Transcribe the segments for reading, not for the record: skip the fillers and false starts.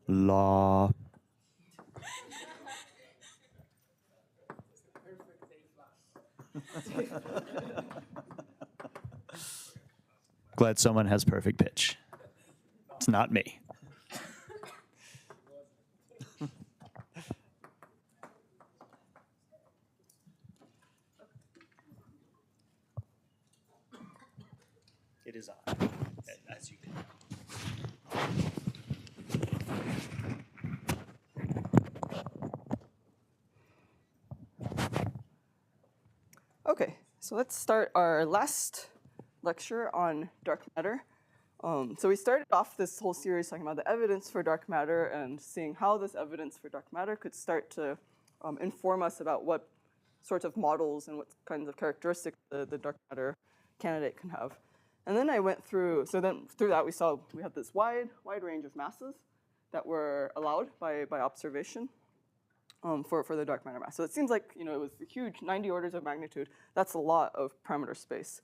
Law. Glad someone has perfect pitch. It's not me. It is on, as you can. Okay, so let's start our last lecture on dark matter. So we started off this whole series talking about the evidence for dark matter and seeing how this evidence for dark matter could start to inform us about what sorts of models and what kinds of characteristics the dark matter candidate can have. And then I went through, so then through that we saw we had this wide range of masses that were allowed by observation. For the dark matter mass. So it seems like it was a huge 90 orders of magnitude. That's a lot of parameter space.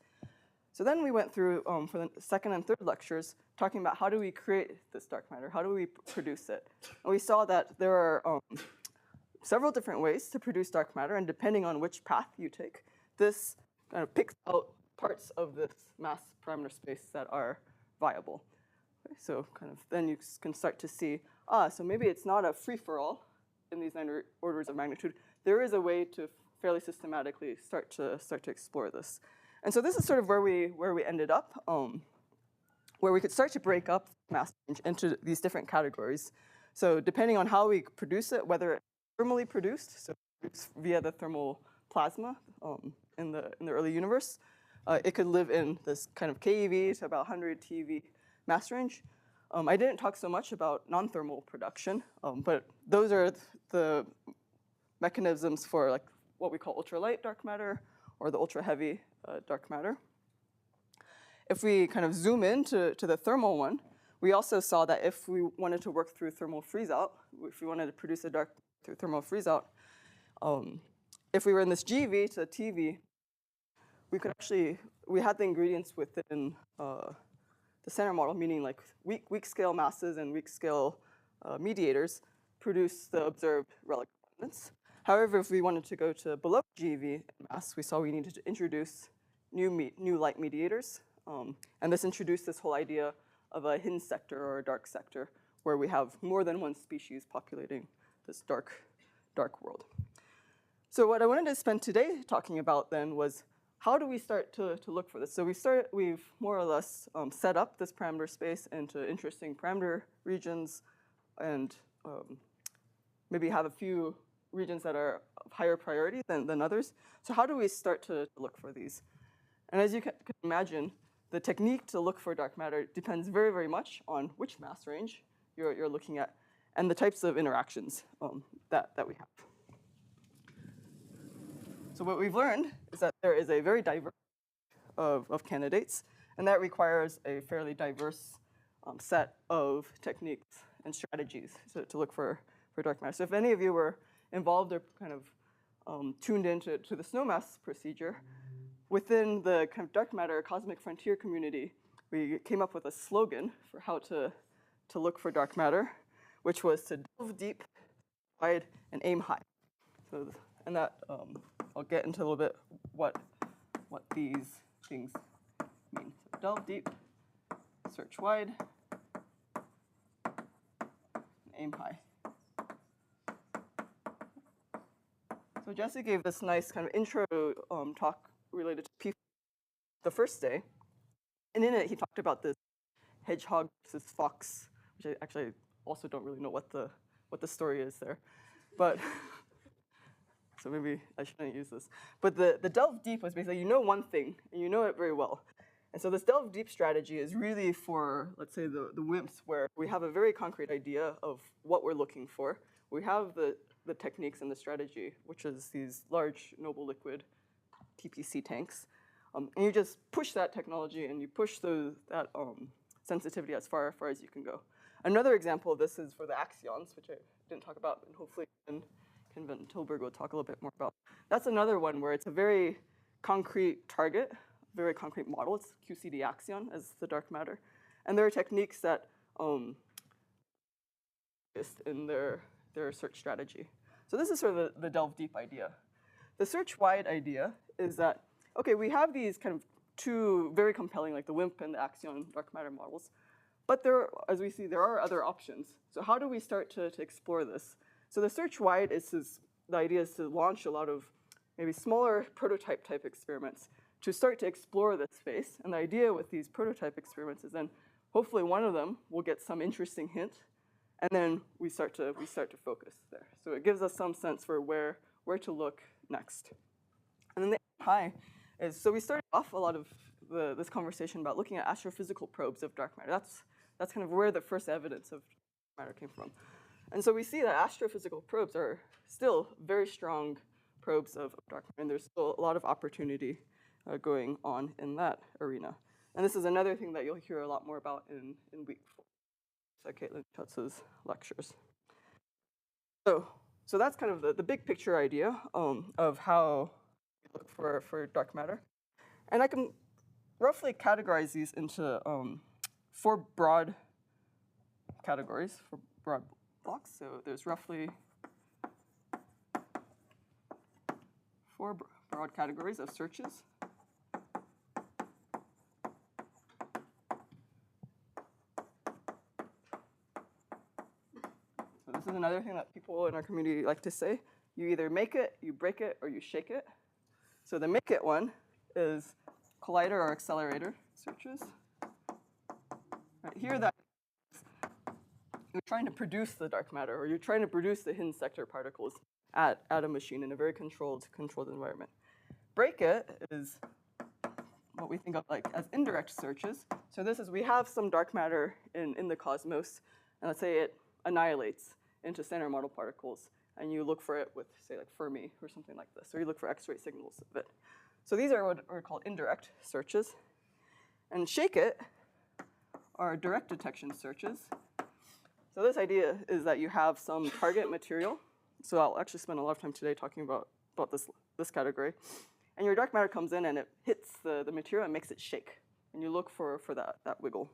So then we went through for the second and third lectures talking about how do we create this dark matter? How do we produce it? And we saw that there are several different ways to produce dark matter, and depending on which path you take, this kind of picks out parts of this mass parameter space that are viable. Okay, so kind of then you can start to see, so maybe it's not a free-for-all in these 9 orders of magnitude. There is a way to fairly systematically start to explore this. And so this is sort of where we ended up, where we could start to break up mass range into these different categories. So depending on how we produce it, whether it's thermally produced, so via the thermal plasma in the early universe, it could live in this kind of keV to about 100 TeV mass range. I didn't talk so much about non-thermal production, but those are the mechanisms for like what we call ultralight dark matter or the ultra-heavy dark matter. If we kind of zoom in to the thermal one, we also saw that if we wanted to work through thermal freeze-out, if we wanted to produce a dark through thermal freeze-out, if we were in this GeV to TeV, we had the ingredients within the Standard Model, meaning like weak scale masses and weak scale mediators, produce the observed relic abundance. However, if we wanted to go to below GeV mass, we saw we needed to introduce new light mediators. And this introduced this whole idea of a hidden sector or a dark sector, where we have more than one species populating this dark world. So what I wanted to spend today talking about then was how do we start to look for this? So we've more or less set up this parameter space into interesting parameter regions and maybe have a few regions that are of higher priority than others. So how do we start to look for these? And as you can imagine, the technique to look for dark matter depends very, very much on which mass range you're looking at and the types of interactions that we have. So what we've learned is that there is a very diverse of candidates, and that requires a fairly diverse set of techniques and strategies to look for dark matter. So if any of you were involved or kind of tuned into the SNOMAS procedure, within the kind of dark matter cosmic frontier community, we came up with a slogan for how to look for dark matter, which was to delve deep, wide, and aim high. So, and that I'll get into a little bit what these things mean. So delve deep, search wide, and aim high. So Jesse gave this nice kind of intro talk related to P the first day, and in it he talked about this hedgehog versus fox, which I actually also don't really know what the story is there, but so maybe I shouldn't use this. But the delve deep was basically, you know one thing, and you know it very well. And so this delve deep strategy is really for, let's say, the WIMPs, where we have a very concrete idea of what we're looking for. We have the techniques and the strategy, which is these large noble liquid TPC tanks. And you just push that technology, and you push that sensitivity as far as you can go. Another example of this is for the axions, which I didn't talk about, and hopefully Ken Van Tilburg will talk a little bit more about. That's another one where it's a very concrete target, very concrete model. It's QCD axion as the dark matter. And there are techniques that in their search strategy. So this is sort of the delve deep idea. The search wide idea is that, okay, we have these kind of two very compelling, like the WIMP and the axion dark matter models. But there, as we see, there are other options. So how do we start to explore this? So the search wide the idea is to launch a lot of maybe smaller prototype type experiments to start to explore this space. And the idea with these prototype experiments is then hopefully one of them will get some interesting hint, and then we start to focus there. So it gives us some sense for where to look next. And then the high is, so we started off a lot of this conversation about looking at astrophysical probes of dark matter. That's kind of where the first evidence of dark matter came from. And so we see that astrophysical probes are still very strong probes of dark matter, and there's still a lot of opportunity going on in that arena. And this is another thing that you'll hear a lot more about in week 4, so Caitlin Schutz's lectures. So that's kind of the big picture idea of how we look for dark matter. And I can roughly categorize these into 4 broad categories, 4 broad blocks. So there's roughly 4 broad categories of searches. So this is another thing that people in our community like to say. You either make it, you break it, or you shake it. So the make it one is collider or accelerator searches. Right, here that you're trying to produce the dark matter, or you're trying to produce the hidden sector particles at a machine in a very controlled environment. Break it is what we think of like as indirect searches. So this is, we have some dark matter in the cosmos, and let's say it annihilates into standard model particles, and you look for it with, say, like Fermi or something like this, or you look for X-ray signals of it. So these are what are called indirect searches. And shake it are direct detection searches. So this idea is that you have some target material. So I'll actually spend a lot of time today talking about this category. And your dark matter comes in and it hits the material and makes it shake. And you look for that wiggle.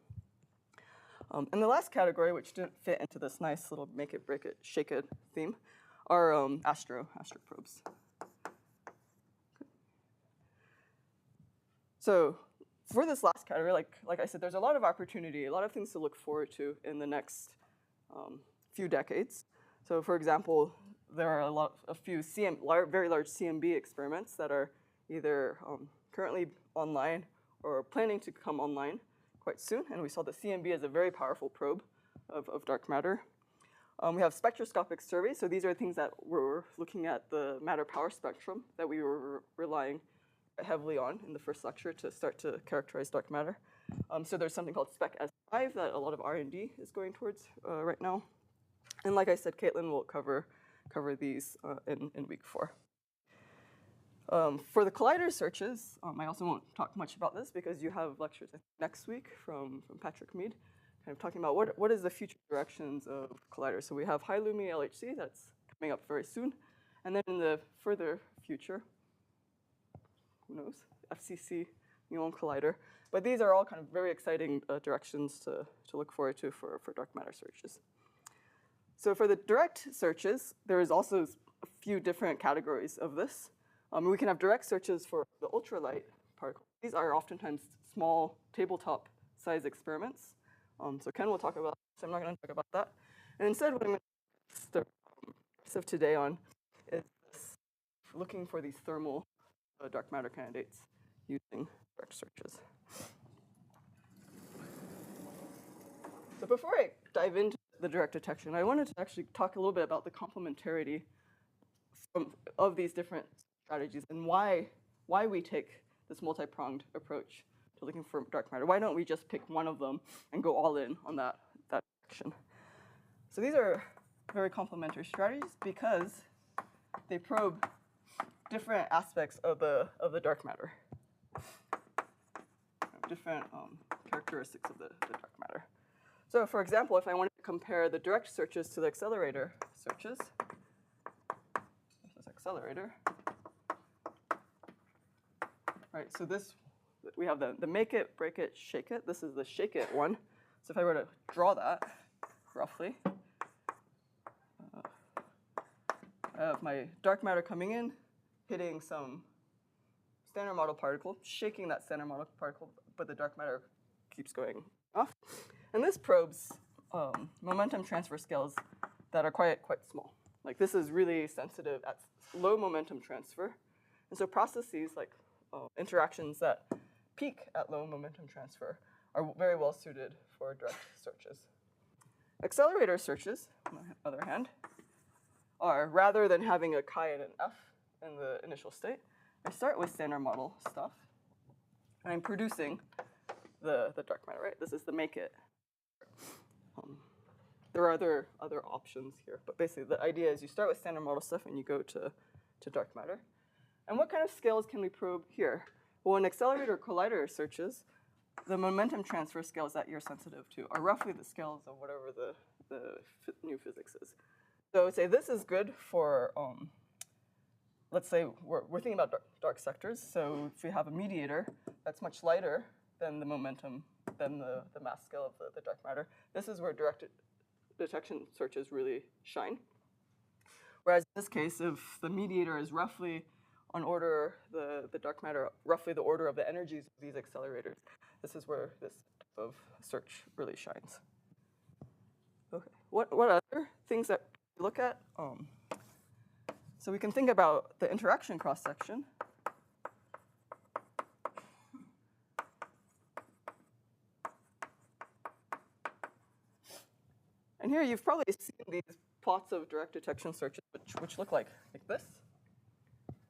And the last category, which didn't fit into this nice little make it, break it, shake it theme, are astro probes. So for this last category, like I said, there's a lot of opportunity, a lot of things to look forward to in the next few decades. So for example, there are a few very large CMB experiments that are either currently online or planning to come online quite soon. And we saw the CMB as a very powerful probe of dark matter. We have spectroscopic surveys. So these are things that we're looking at the matter power spectrum that we were relying heavily on in the first lecture to start to characterize dark matter. So there's something called Spec S5 that a lot of R&D is going towards right now. And like I said, Caitlin will cover these in week 4. For the collider searches, I also won't talk much about this because you have lectures next week from Patrick Mead, kind of talking about what is the future directions of colliders. So we have high Lumi LHC that's coming up very soon, and then in the further future, who knows, FCC muon collider. But these are all kind of very exciting directions to look forward to for dark matter searches. So for the direct searches, there is also a few different categories of this. We can have direct searches for the ultralight particles. These are oftentimes small tabletop size experiments. So Ken will talk about, so I'm not going to talk about that. And instead, what I'm going to spend the rest of today on is looking for these thermal dark matter candidates using direct searches. So before I dive into the direct detection, I wanted to actually talk a little bit about the complementarity of these different strategies and why we take this multi-pronged approach to looking for dark matter. Why don't we just pick one of them and go all in on that direction? So these are very complementary strategies because they probe different aspects of the dark matter. different characteristics of the dark matter. So for example, if I wanted to compare the direct searches to the accelerator searches, this is accelerator. Right, so this, we have the make it, break it, shake it. This is the shake it one. So if I were to draw that, roughly, I have my dark matter coming in, hitting some standard model particle, shaking that standard model particle, but the dark matter keeps going off. And this probes momentum transfer scales that are quite small. Like this is really sensitive at low momentum transfer. And so processes like interactions that peak at low momentum transfer are very well suited for direct searches. Accelerator searches, on the other hand, are rather than having a chi and an f in the initial state, I start with standard model stuff, and I'm producing the dark matter, right? This is the make it. There are other options here, but basically the idea is you start with standard model stuff and you go to dark matter. And what kind of scales can we probe here? Well, in accelerator collider searches, the momentum transfer scales that you're sensitive to are roughly the scales of whatever the new physics is. So I would say this is good for, let's say we're thinking about dark sectors. So if we have a mediator that's much lighter than the momentum, than the mass scale of the dark matter, this is where direct detection searches really shine. Whereas in this case, if the mediator is roughly on order, the dark matter, roughly the order of the energies of these accelerators, this is where this type of search really shines. Okay, what other things that we look at? So we can think about the interaction cross-section. And here you've probably seen these plots of direct detection searches, which look like this,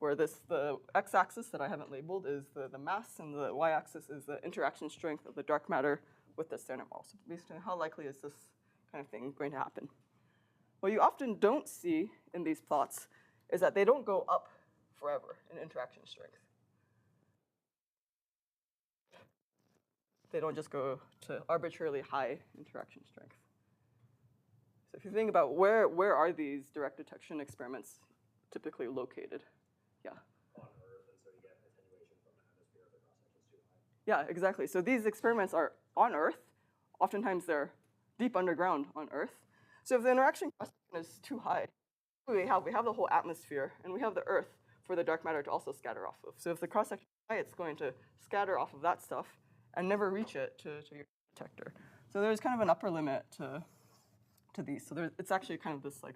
where the x-axis that I haven't labeled is the mass, and the y-axis is the interaction strength of the dark matter with the standard model. So basically, how likely is this kind of thing going to happen? What you often don't see in these plots is that they don't go up forever in interaction strength. They don't just go to arbitrarily high interaction strength. So if you think about where are these direct detection experiments typically located? Yeah. On Earth, and so you get attenuation from the atmosphere if the cross-section is too high. Yeah, exactly. So these experiments are on Earth. Oftentimes they're deep underground on Earth. So if the interaction cross-section is too high, we have the whole atmosphere, and we have the Earth for the dark matter to also scatter off of. So if the cross-section is high, it's going to scatter off of that stuff and never reach it to your detector. So there's kind of an upper limit to these. So it's actually kind of this like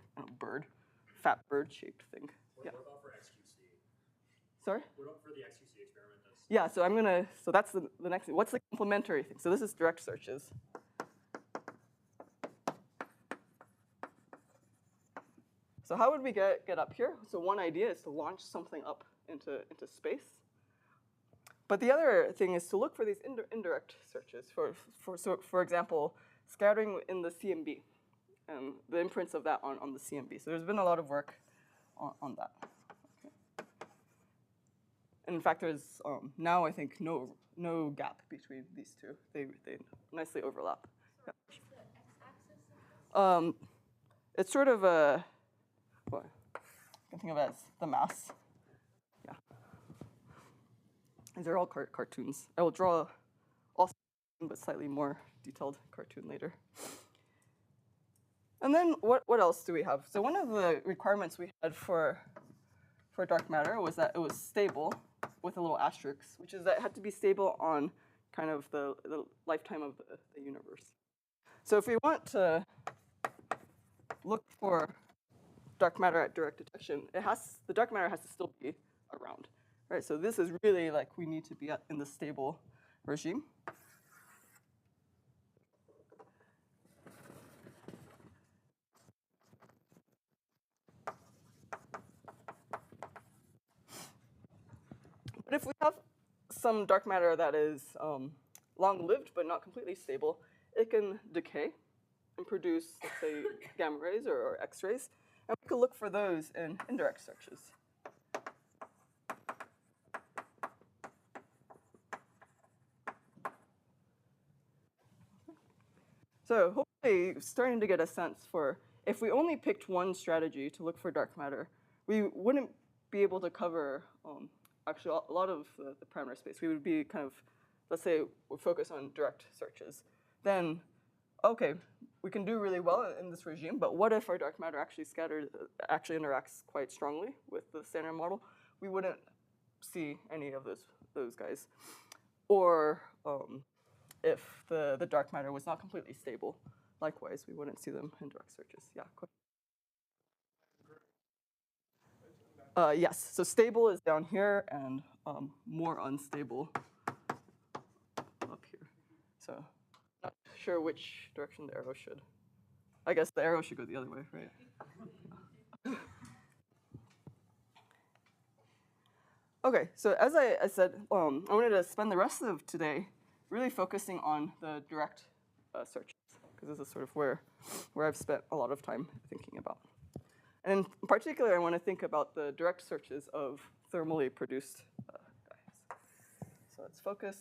fat bird-shaped thing. What about for XQC? Sorry? What about for the XQC experiment? Yeah, so that's the next thing. What's the complementary thing? So this is direct searches. So how would we get up here? So one idea is to launch something up into space. But the other thing is to look for these indirect searches. For example, scattering in the CMB, and the imprints of that on the CMB. So there's been a lot of work on that. Okay. And in fact, there's now I think no gap between these two. They nicely overlap. Sorry, what's the x-axis? It's sort of a what you can think of it as the mass. Yeah. These are all cartoons. I will draw also, but slightly more detailed cartoon later. And then what else do we have? So one of the requirements we had for dark matter was that it was stable with a little asterisk, which is that it had to be stable on kind of the lifetime of the universe. So if we want to look for dark matter at direct detection, the dark matter has to still be around, right? So this is really like we need to be in the stable regime. But if we have some dark matter that is long-lived but not completely stable, it can decay and produce, let's say, gamma rays or X-rays. And we could look for those in indirect searches. So hopefully you're starting to get a sense for if we only picked one strategy to look for dark matter, we wouldn't be able to cover actually a lot of the parameter space. We would be kind of, let's say we're focused on direct searches. Then, okay, we can do really well in this regime, but what if our dark matter actually interacts quite strongly with the standard model? We wouldn't see any of those guys. Or if the dark matter was not completely stable, likewise, we wouldn't see them in direct searches. Yeah. Yes. So stable is down here, and more unstable up here. So not sure which direction the arrow should. I guess the arrow should go the other way, right? Okay. So as I said, I wanted to spend the rest of today really focusing on the direct searches, because this is sort of where I've spent a lot of time thinking about. And in particular, I want to think about the direct searches of thermally produced dyes. So let's focus.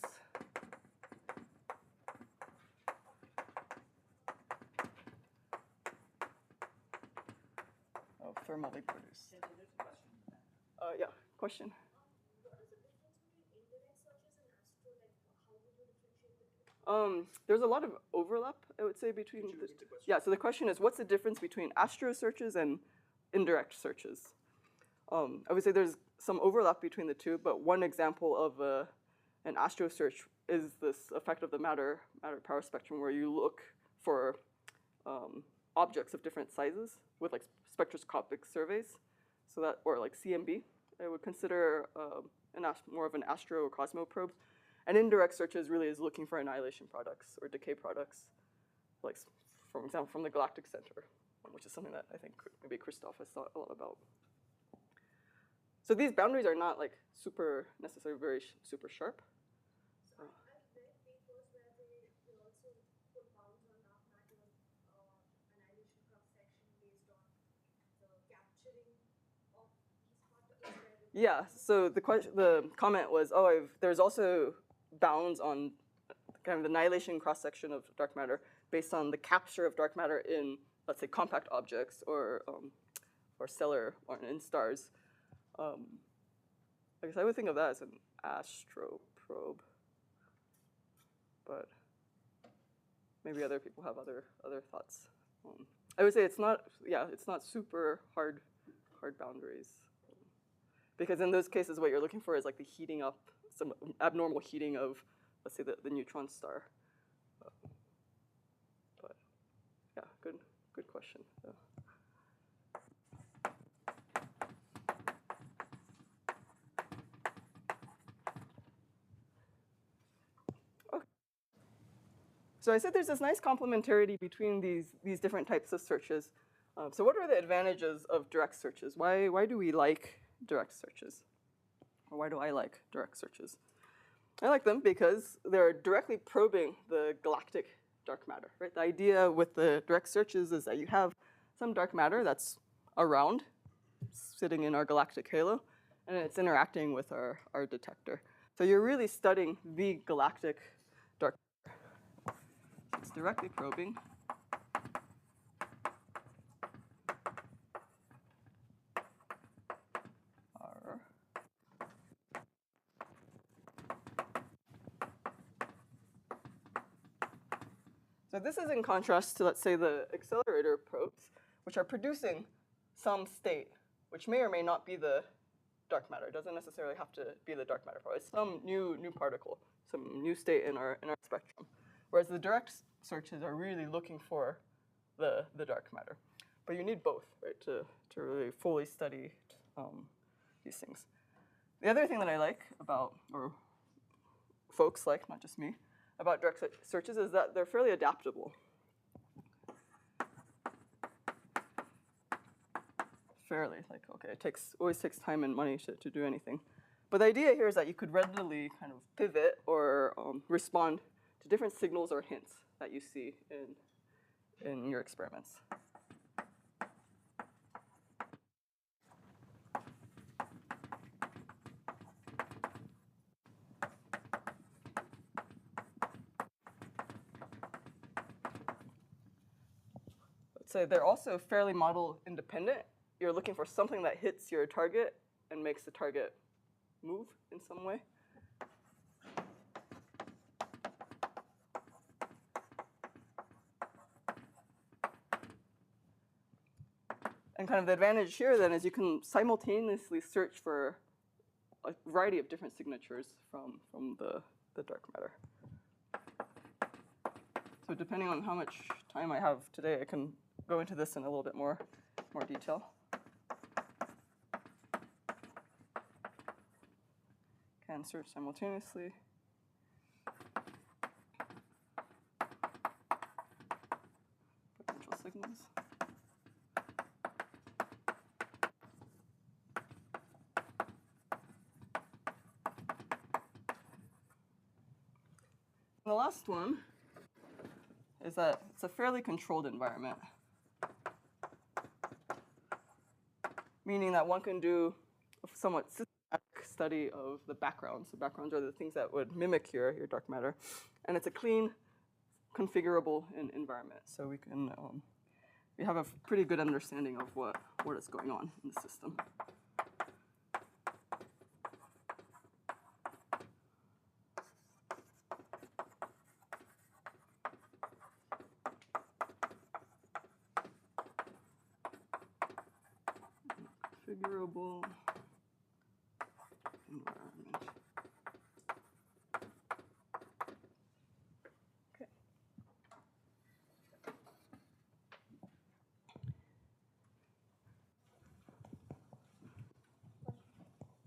Of thermally produced. Yeah, question? There's a lot of overlap, I would say, between the two. Yeah, so the question is, what's the difference between astro searches and indirect searches? I would say there's some overlap between the two, but one example of an astro search is this effect of the matter power spectrum, where you look for objects of different sizes with like spectroscopic surveys, so that, or like CMB. I would consider more of an astro or cosmo probe. And indirect searches really is looking for annihilation products or decay products, like, for example, from the galactic center, which is something that I think maybe Christoph has thought a lot about. So these boundaries are not like necessarily very super sharp. So I've read papers where they also put bounds on dark matter annihilation cross-section based on the capturing of these particles. Yeah, so the comment was, there's also bounds on kind of the annihilation cross-section of dark matter based on the capture of dark matter in, let's say, compact objects or stellar or in stars. I guess I would think of that as an astro probe, but maybe other people have other thoughts. I would say it's not super hard boundaries, because in those cases, what you're looking for is like the heating up, some abnormal heating of, let's say, the neutron star. But yeah, good question. Yeah. Okay. So I said there's this nice complementarity between these different types of searches. So what are the advantages of direct searches? Why do we like direct searches? Or why do I like direct searches? I like them because they're directly probing the galactic dark matter, right? The idea with the direct searches is that you have some dark matter that's around, sitting in our galactic halo, and it's interacting with our detector. So you're really studying the galactic dark matter. It's directly probing. So this is in contrast to, let's say, the accelerator probes, which are producing some state, which may or may not be the dark matter. It doesn't necessarily have to be the dark matter part. It's some new particle, some new state in our spectrum. Whereas the direct searches are really looking for the dark matter. But you need both, right, to really fully study these things. The other thing that I like about, or folks like, not just me, about direct searches is that they're fairly adaptable. Like, okay, it always takes time and money to do anything. But the idea here is that you could readily kind of pivot or respond to different signals or hints that you see in your experiments. let's say they're also fairly model independent. You're looking for something that hits your target and makes the target move in some way. And kind of the advantage here then is you can simultaneously search for a variety of different signatures from the dark matter. So depending on how much time I have today, I can go into this in a little bit more detail. Can search simultaneously. Potential signals. And the last one is that it's a fairly controlled environment, meaning that one can do a somewhat systematic study of the backgrounds. The backgrounds are the things that would mimic your dark matter, and it's a clean, configurable environment. So we have a pretty good understanding of what is going on in the system. Configurable environment. Okay.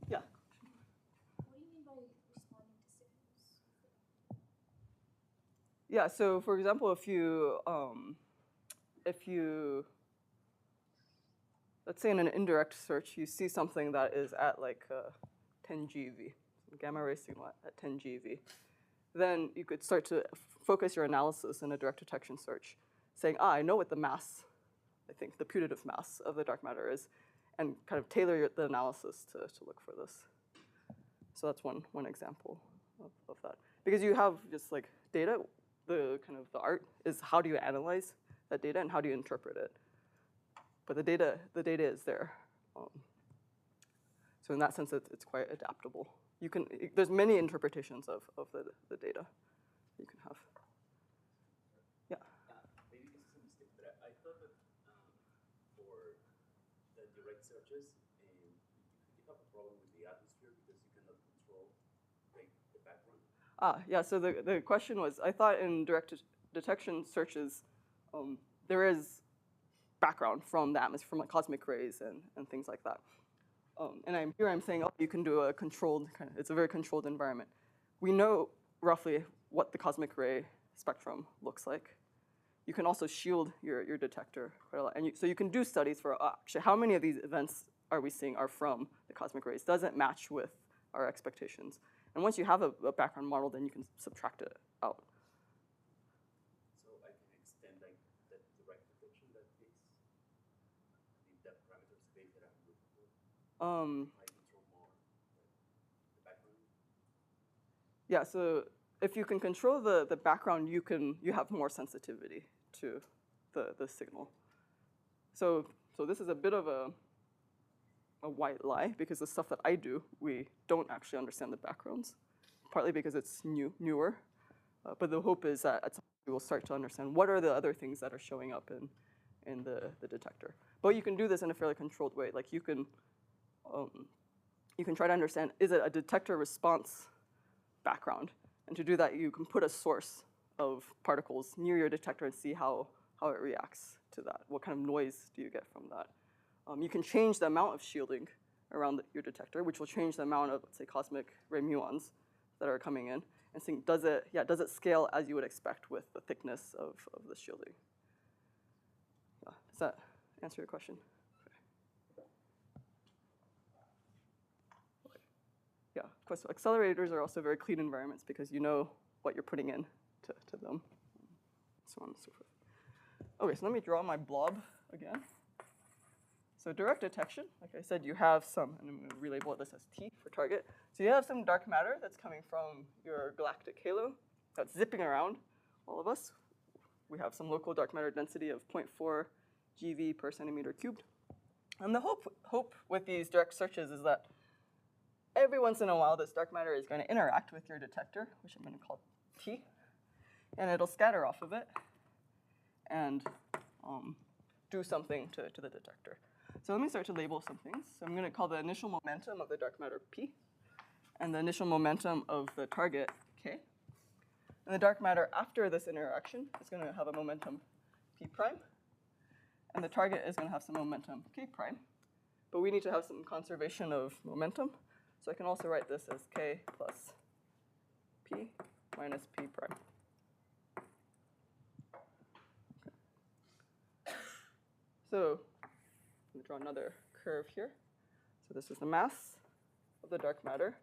Yeah. What do you mean by responding to signals? Yeah. So, for example, if you let's say in an indirect search, you see something that is at like 10 GeV, gamma ray signal at 10 GeV, then you could start to focus your analysis in a direct detection search, saying, I know what the mass, I think the putative mass of the dark matter is, and kind of tailor the analysis to look for this. So that's one example of that. Because you have just like data, the art is how do you analyze that data and how do you interpret it. But the data is there. So in that sense, it's quite adaptable. There's many interpretations of the data you can have. Yeah. Maybe this is a mistake, but I thought that for the direct searches, you have a problem with the atmosphere because you cannot control the background. Yeah, so the question was, I thought in direct detection searches, there is background from the atmosphere, from like cosmic rays and things like that. And I'm saying, you can do a controlled, it's a very controlled environment. We know roughly what the cosmic ray spectrum looks like. You can also shield your detector quite a lot. And so you can do studies for, actually, how many of these events are we seeing are from the cosmic rays? Does it match with our expectations? And once you have a background model, then you can subtract it out. So I can extend like the direct detection that case, the parameter space that I'm looking for. I control more the background. Yeah, so if you can control the background, you have more sensitivity to the signal. So this is a bit of a white lie, because the stuff that I do, we don't actually understand the backgrounds, partly because it's newer. But the hope is that at some point we will start to understand what are the other things that are showing up in the detector. But you can do this in a fairly controlled way. Like you can try to understand, is it a detector response background? And to do that, you can put a source of particles near your detector and see how it reacts to that. What kind of noise do you get from that? You can change the amount of shielding around your detector, which will change the amount of, let's say, cosmic ray muons that are coming in, and seeing does it scale as you would expect with the thickness of the shielding. Does that answer your question? Okay. Yeah, of course. Accelerators are also very clean environments because you know what you're putting in to them, so on and so forth. Okay, so let me draw my blob again. So direct detection, like I said, you have some, and I'm going to relabel this as T for target. So you have some dark matter that's coming from your galactic halo that's zipping around all of us. We have some local dark matter density of 0.4 GeV per centimeter cubed. And the hope with these direct searches is that every once in a while, this dark matter is going to interact with your detector, which I'm going to call T, and it'll scatter off of it and do something to the detector. So let me start to label some things. So I'm going to call the initial momentum of the dark matter P, and the initial momentum of the target K. And the dark matter after this interaction is going to have a momentum P prime, and the target is going to have some momentum K prime. But we need to have some conservation of momentum, so I can also write this as K plus P minus P prime. Okay. So let me draw another curve here. So this is the mass of the dark matter.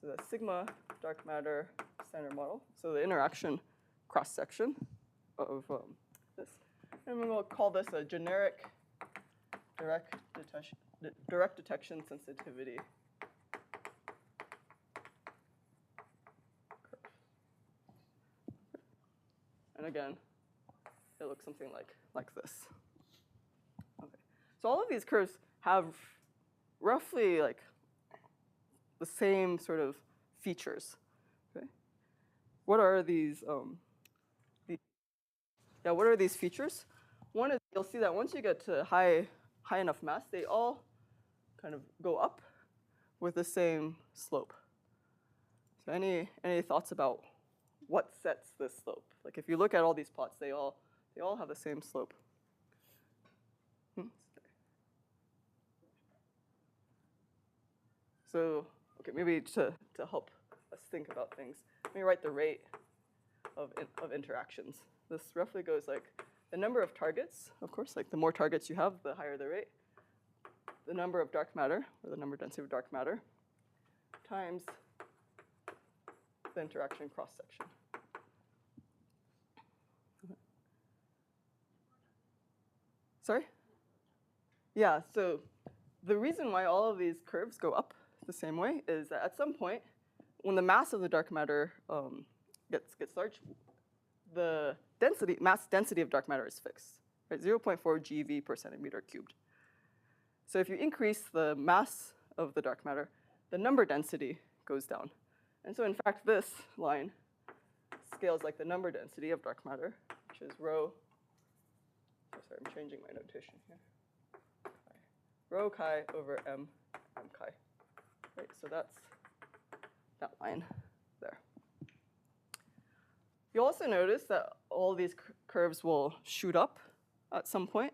So the sigma dark matter standard model. So the interaction cross section of this. And we're going to call this a generic direct detection sensitivity curve. And again, it looks something like this. Okay. So all of these curves have roughly like the same sort of features. Okay. What are these? What are these features? One is you'll see that once you get to high enough mass, they all kind of go up with the same slope. So any thoughts about what sets this slope? Like if you look at all these plots, they all have the same slope. So okay, maybe to help us think about things, let me write the rate of interactions. This roughly goes like the number of targets, of course, like the more targets you have, the higher the rate. The number of dark matter, or the number density of dark matter, times the interaction cross-section. Sorry? Yeah, so the reason why all of these curves go up the same way is that at some point, when the mass of the dark matter gets large, the mass density of dark matter is fixed, right? 0.4 GeV per centimeter cubed. So if you increase the mass of the dark matter, the number density goes down. And so in fact, this line scales like the number density of dark matter, which is rho, sorry, I'm changing my notation here. Rho chi over m chi. Right, so that's that line there. You'll also notice that all these curves will shoot up at some point.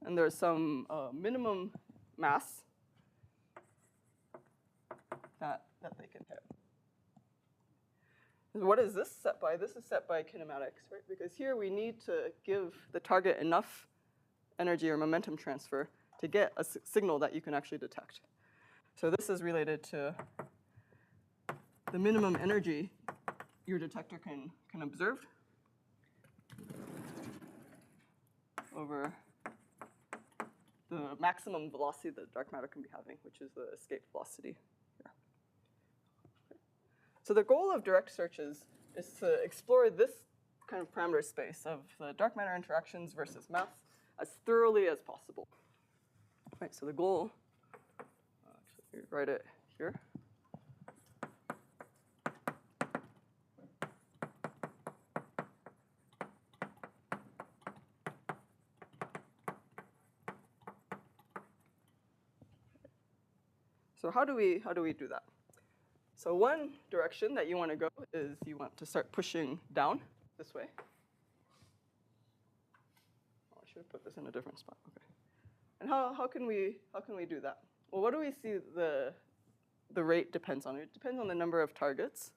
And there's some minimum mass that they can hit. What is this set by? This is set by kinematics, right? Because here we need to give the target enough energy or momentum transfer to get a signal that you can actually detect. So this is related to the minimum energy your detector can observe over the maximum velocity that dark matter can be having, which is the escape velocity here. Okay. So the goal of direct searches is to explore this kind of parameter space of the dark matter interactions versus mass as thoroughly as possible. Right, so the goal, actually write it here. So how do we do that? So one direction that you want to go is you want to start pushing down this way. Oh, I should have put this in a different spot. Okay. And how can we do that? Well, what do we see the rate depends on? It depends on the number of targets.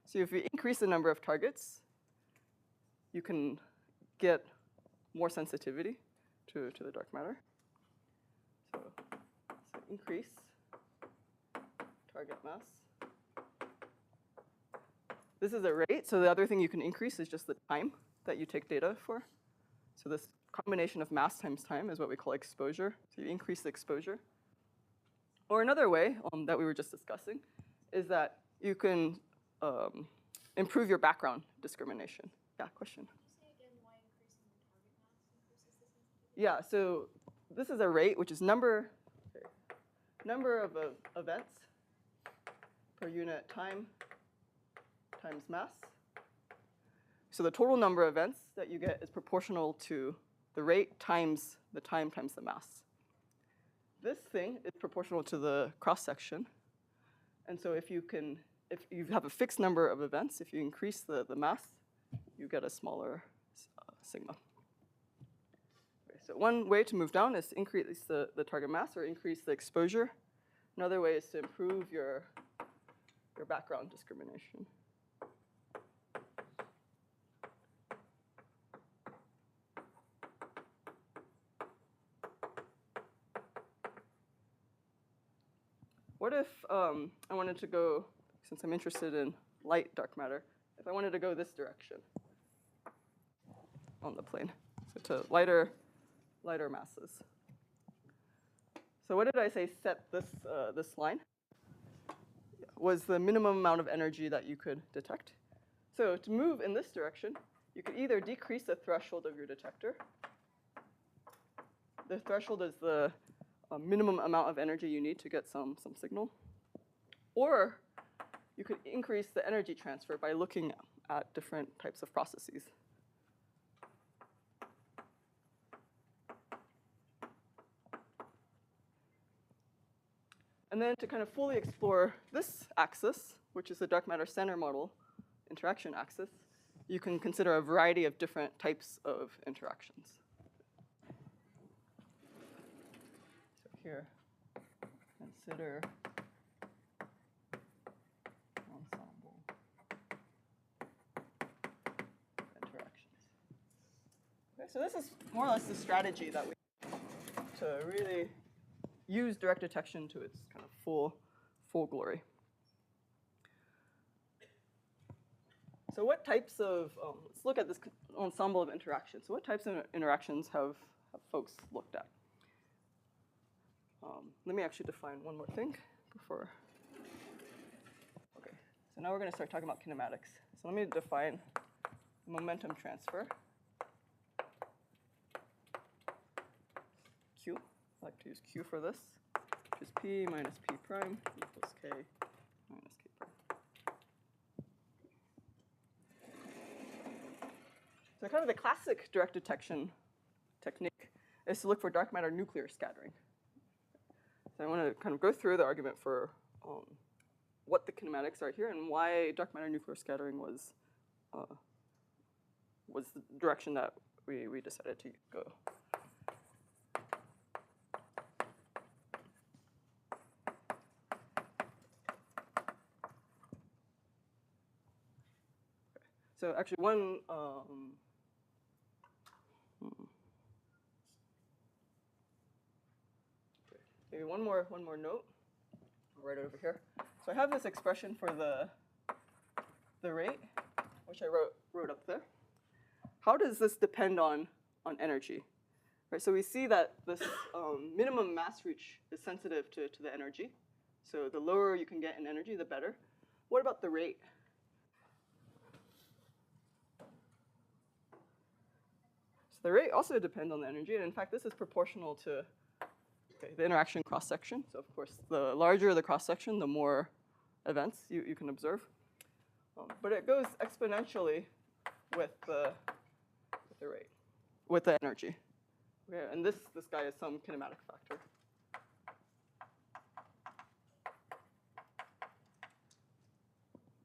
So if you increase the number of targets, you can get more sensitivity to the dark matter. So increase target mass. This is a rate, so the other thing you can increase is just the time that you take data for. So this combination of mass times time is what we call exposure. So you increase the exposure. Or another way that we were just discussing is that you can improve your background discrimination. Yeah, question. Can you say again why increasing the target mass increases the sensitivity? Yeah, so this is a rate, which is number of events per unit time times mass. So the total number of events that you get is proportional to the rate times the time times the mass. This thing is proportional to the cross-section. And so if you have a fixed number of events, if you increase the mass, you get a smaller sigma. Okay, so one way to move down is to increase the target mass or increase the exposure. Another way is to improve your background discrimination. What if I wanted to go, since I'm interested in light dark matter, if I wanted to go this direction on the plane, so to lighter masses. So what did I say set this line? Was the minimum amount of energy that you could detect. So to move in this direction, you could either decrease the threshold of your detector. The threshold is the minimum amount of energy you need to get some signal. Or you could increase the energy transfer by looking at different types of processes. And then to kind of fully explore this axis, which is the dark matter center model interaction axis, you can consider a variety of different types of interactions. So here, consider ensemble interactions. Okay, so this is more or less the strategy that we to really use direct detection to its kind of full glory. So what types of, let's look at this ensemble of interactions. So what types of interactions have folks looked at? Let me actually define one more thing before. Okay, so now we're going to start talking about kinematics. So let me define momentum transfer. Q, I like to use Q for this, which is P minus P prime equals K minus K prime. So kind of the classic direct detection technique is to look for dark matter nuclear scattering. So I want to kind of go through the argument for what the kinematics are here and why dark matter nuclear scattering was the direction that we decided to go. So actually one, maybe one more note. I'll write it over here. So I have this expression for the rate, which I wrote up there. How does this depend on energy? Right, so we see that this minimum mass reach is sensitive to the energy. So the lower you can get in energy, the better. What about the rate? The rate also depends on the energy, and in fact, this is proportional to the interaction cross-section. So of course, the larger the cross-section, the more events you can observe. But it goes exponentially with the rate, with the energy. Okay, and this guy is some kinematic factor.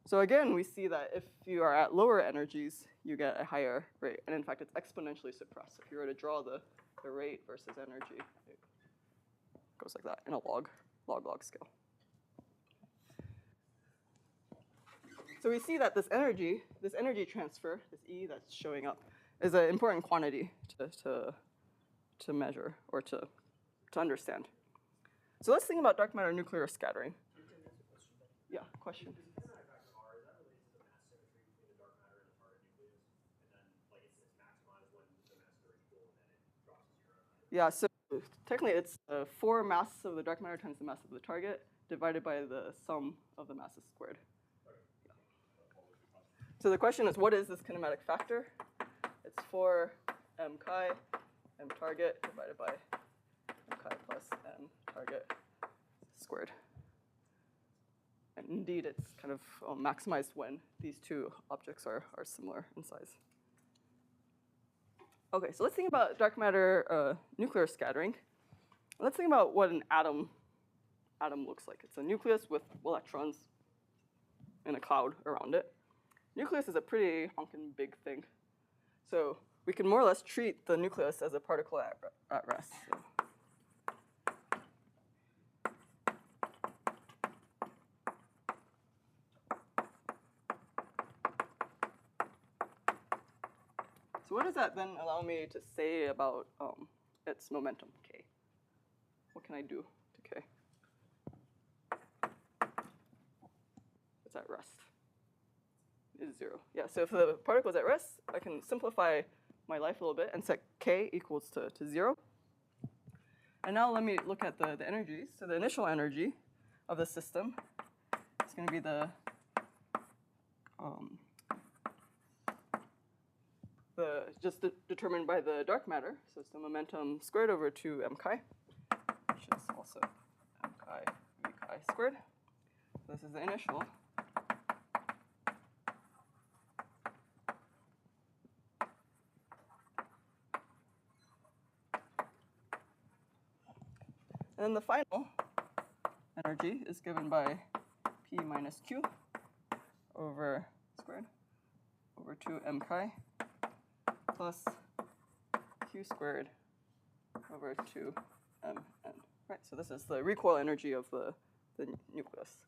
So again, we see that if you are at lower energies, you get a higher rate. And in fact, it's exponentially suppressed. If you were to draw the rate versus energy, it goes like that in a log scale. So we see that this energy transfer, this E that's showing up, is an important quantity to measure or to understand. So let's think about dark matter nuclear scattering. Yeah, question. Yeah, so technically it's 4 mass of the dark matter times the mass of the target divided by the sum of the masses squared. So the question is, what is this kinematic factor? It's 4 m chi, m target divided by m chi plus m target squared. And indeed, it's kind of maximized when these two objects are similar in size. Okay, so let's think about dark matter nuclear scattering. Let's think about what an atom looks like. It's a nucleus with electrons in a cloud around it. Nucleus is a pretty honkin' big thing. So we can more or less treat the nucleus as a particle at rest. So. So what does that then allow me to say about its momentum, k? What can I do to k? It's at rest. Is 0. Yeah, so if the particle is at rest, I can simplify my life a little bit and set k equals to 0. And now let me look at the energies. So the initial energy of the system is going to be determined by the dark matter. So it's the momentum squared over 2 m chi, which is also m chi v chi squared. So this is the initial. And then the final energy is given by P minus Q over squared over 2 m chi plus Q squared over 2 m n. Right, so this is the recoil energy of the nucleus.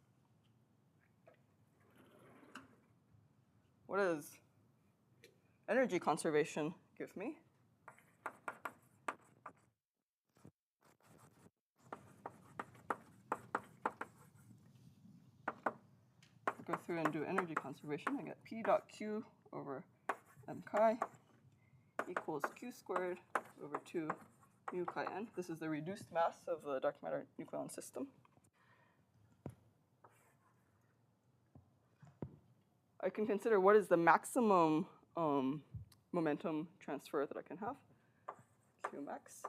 What does energy conservation give me? Go through and do energy conservation. I get P dot Q over m chi equals Q squared over 2 mu chi n. This is the reduced mass of the dark matter nucleon system. I can consider what is the maximum momentum transfer that I can have. Q max.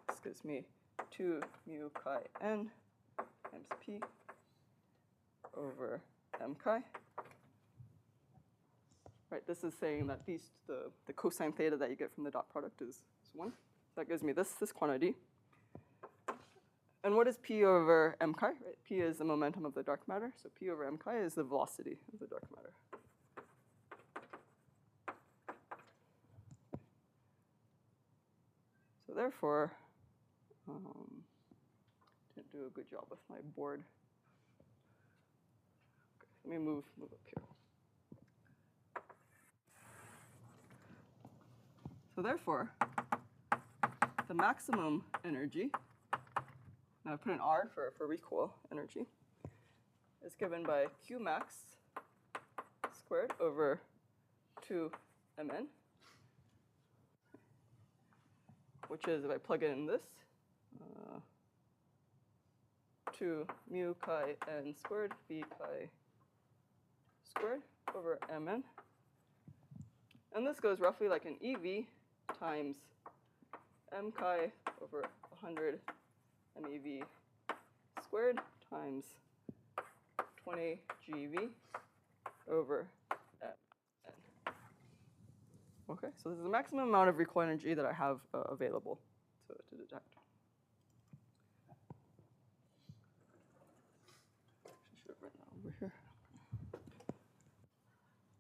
This gives me 2 mu chi n times P over m chi. Right, this is saying that the cosine theta that you get from the dot product is 1. So that gives me this quantity. And what is P over m chi? Right, P is the momentum of the dark matter, so P over m chi is the velocity of the dark matter. So therefore, didn't do a good job with my board. Okay, let me move up here. So therefore, the maximum energy, now I put an R for recoil energy, is given by Q max squared over 2 mn, which is, if I plug in this, 2 mu chi n squared v chi squared over mn. And this goes roughly like an EV times m chi over 100 MeV squared times 20 GeV over n. Okay, so this is the maximum amount of recoil energy that I have available to detect. Should have written that over here.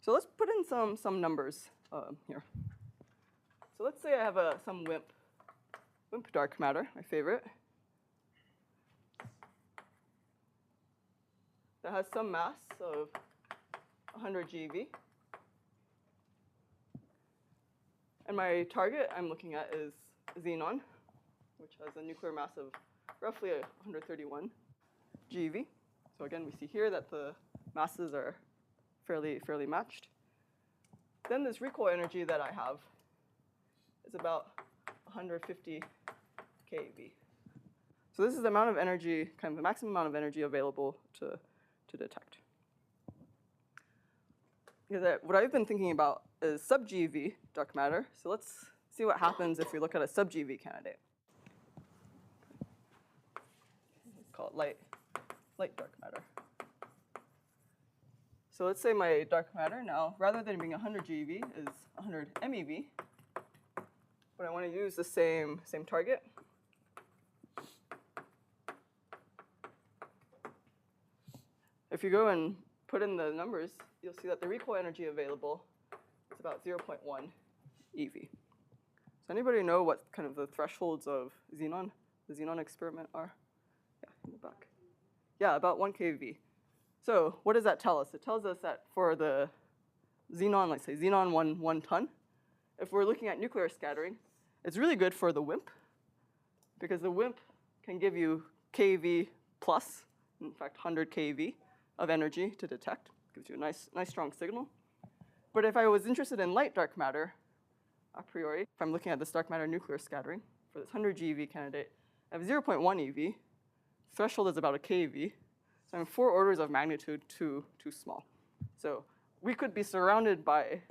So let's put in some numbers here. So let's say I have some WIMP dark matter, my favorite, that has some mass of 100 GeV. And my target I'm looking at is xenon, which has a nuclear mass of roughly 131 GeV. So again, we see here that the masses are fairly matched. Then this recoil energy that I have is about 150 keV. So this is the amount of energy, kind of the maximum amount of energy available to detect. what I've been thinking about is sub-GeV dark matter. So let's see what happens if we look at a sub-GeV candidate. Let's call it light dark matter. So let's say my dark matter now, rather than being 100 GeV, is 100 MeV. But I want to use the same target. If you go and put in the numbers, you'll see that the recoil energy available is about 0.1 eV. Does anybody know what kind of the thresholds of xenon, the xenon experiment are? Yeah, in the back. Yeah, about 1 keV. So what does that tell us? It tells us that for the xenon, let's say xenon 1 ton, if we're looking at nuclear scattering, it's really good for the WIMP, because the WIMP can give you keV plus, in fact 100 keV of energy to detect. Gives you a nice strong signal. But if I was interested in light dark matter, a priori, if I'm looking at this dark matter nuclear scattering for this 100 GeV candidate, I have 0.1 eV. Threshold is about a keV. So I'm 4 orders of magnitude too small. So we could be surrounded by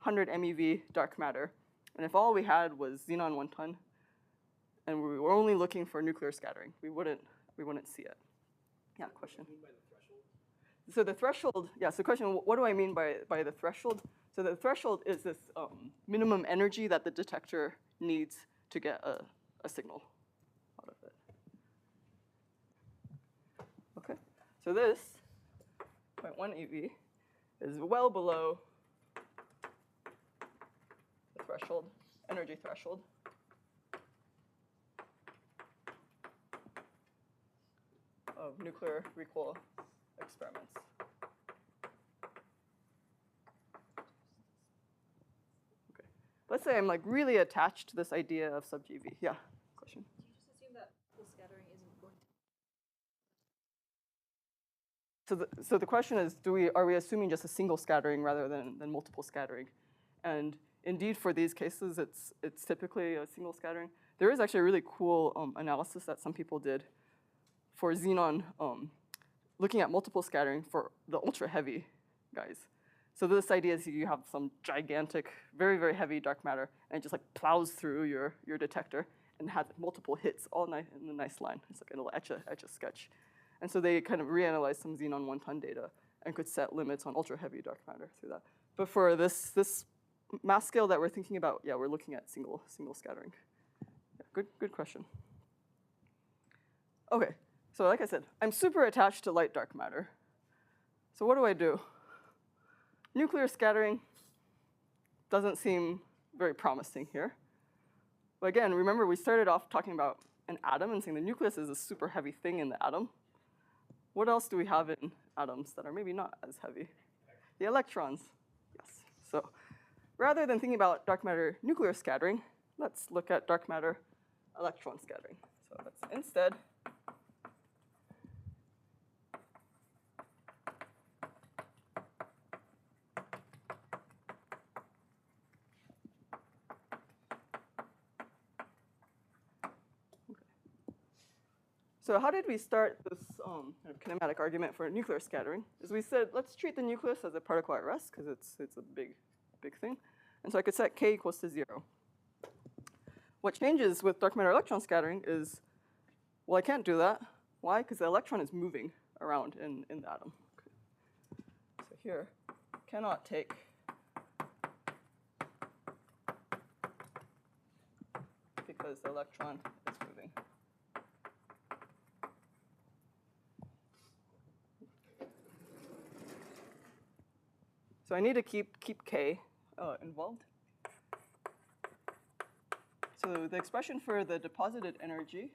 100 MeV dark matter, and if all we had was xenon 1 ton, and we were only looking for nuclear scattering, we wouldn't see it. Yeah, question. So the threshold, yeah, so the question, what do I mean by the threshold? So the threshold is this minimum energy that the detector needs to get a signal out of it. Okay, so this 0.1 eV is well below the threshold, energy threshold. Of nuclear recoil experiments. Okay. Let's say I'm like really attached to this idea of sub-GeV. Yeah, question? Do you just assume that full scattering isn't going to? So the question is, are we assuming just a single scattering rather than multiple scattering? And indeed, for these cases, it's typically a single scattering. There is actually a really cool analysis that some people did for xenon, looking at multiple scattering for the ultra heavy guys. So this idea is you have some gigantic, very, very heavy dark matter, and it just like plows through your detector and has multiple hits all in a nice line. It's like a little etch a sketch. And so they kind of reanalyzed some xenon 1 ton data and could set limits on ultra heavy dark matter through that. But for this mass scale that we're thinking about, yeah, we're looking at single scattering. Yeah, good question. Okay. So like I said, I'm super attached to light dark matter. So what do? Nuclear scattering doesn't seem very promising here. But again, remember we started off talking about an atom and saying the nucleus is a super heavy thing in the atom. What else do we have in atoms that are maybe not as heavy? The electrons. Yes. So rather than thinking about dark matter nuclear scattering, let's look at dark matter electron scattering. So let's instead So how did we start this kind of kinematic argument for nuclear scattering? Is we said, let's treat the nucleus as a particle at rest, because it's a big thing. And so I could set k equals to 0. What changes with dark matter electron scattering is, well, I can't do that. Why? Because the electron is moving around in the atom. Okay. So here, cannot take because the electron is moving. So I need to keep k involved. So the expression for the deposited energy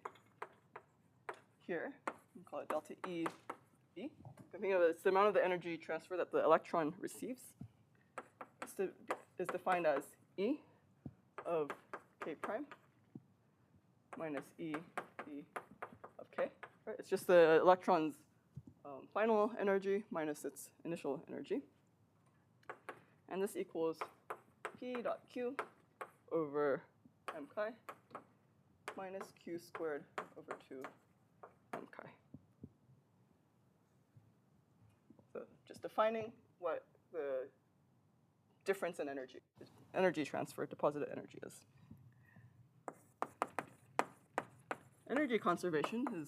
here, we call it delta E B. Think of it as the amount of the energy transfer that the electron receives. Is defined as E of k prime minus E B of k. Right? It's just the electron's final energy minus its initial energy. And this equals P dot Q over m chi minus Q squared over 2 m chi. So just defining what the difference in energy transfer, deposited energy is. Energy conservation is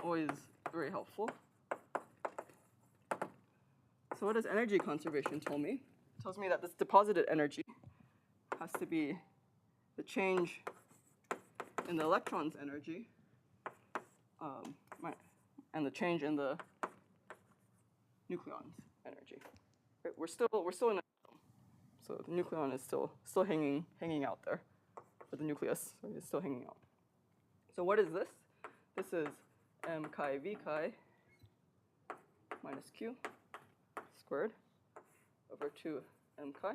always very helpful. So what does energy conservation tell me? It tells me that this deposited energy has to be the change in the electron's energy and the change in the nucleon's energy. Right? We're still in a atom, so the nucleon is still hanging out there, or the nucleus is still hanging out. So what is this? This is m chi v chi minus q squared over 2 m chi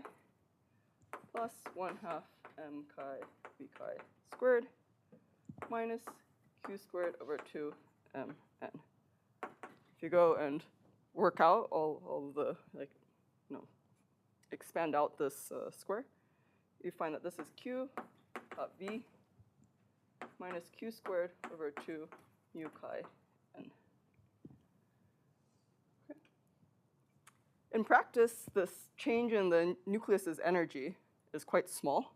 plus 1/2 m chi v chi squared minus q squared over 2 m n. If you go and work out all of the, expand out this square, you find that this is q v minus q squared over 2 mu chi n. Okay. In practice, this change in the nucleus's energy is quite small.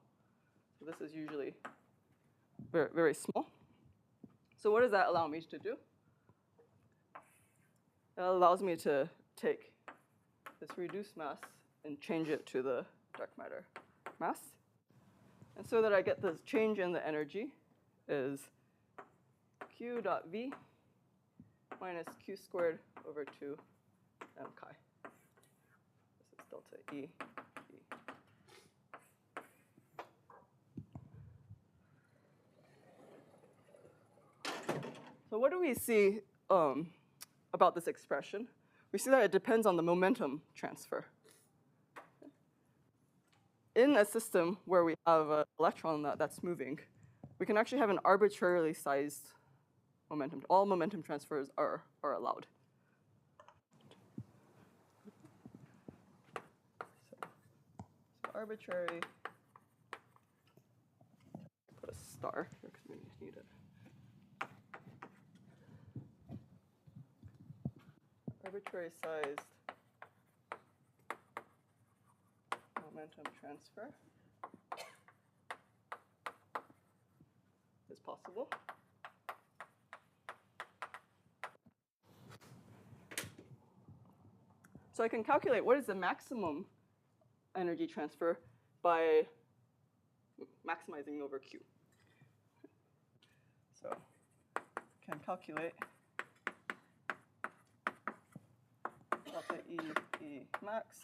So this is usually very, very small. So what does that allow me to do? That allows me to take this reduced mass and change it to the dark matter mass. And so that I get this change in the energy is q dot v minus q squared over 2 m chi. This is delta E. So what do we see about this expression? We see that it depends on the momentum transfer. In a system where we have an electron that's moving, we can actually have an arbitrarily sized momentum. All momentum transfers are allowed. So arbitrary, put a star here because we need it. Arbitrary sized momentum transfer is possible. So I can calculate what is the maximum energy transfer by maximizing over Q. So I can calculate delta E max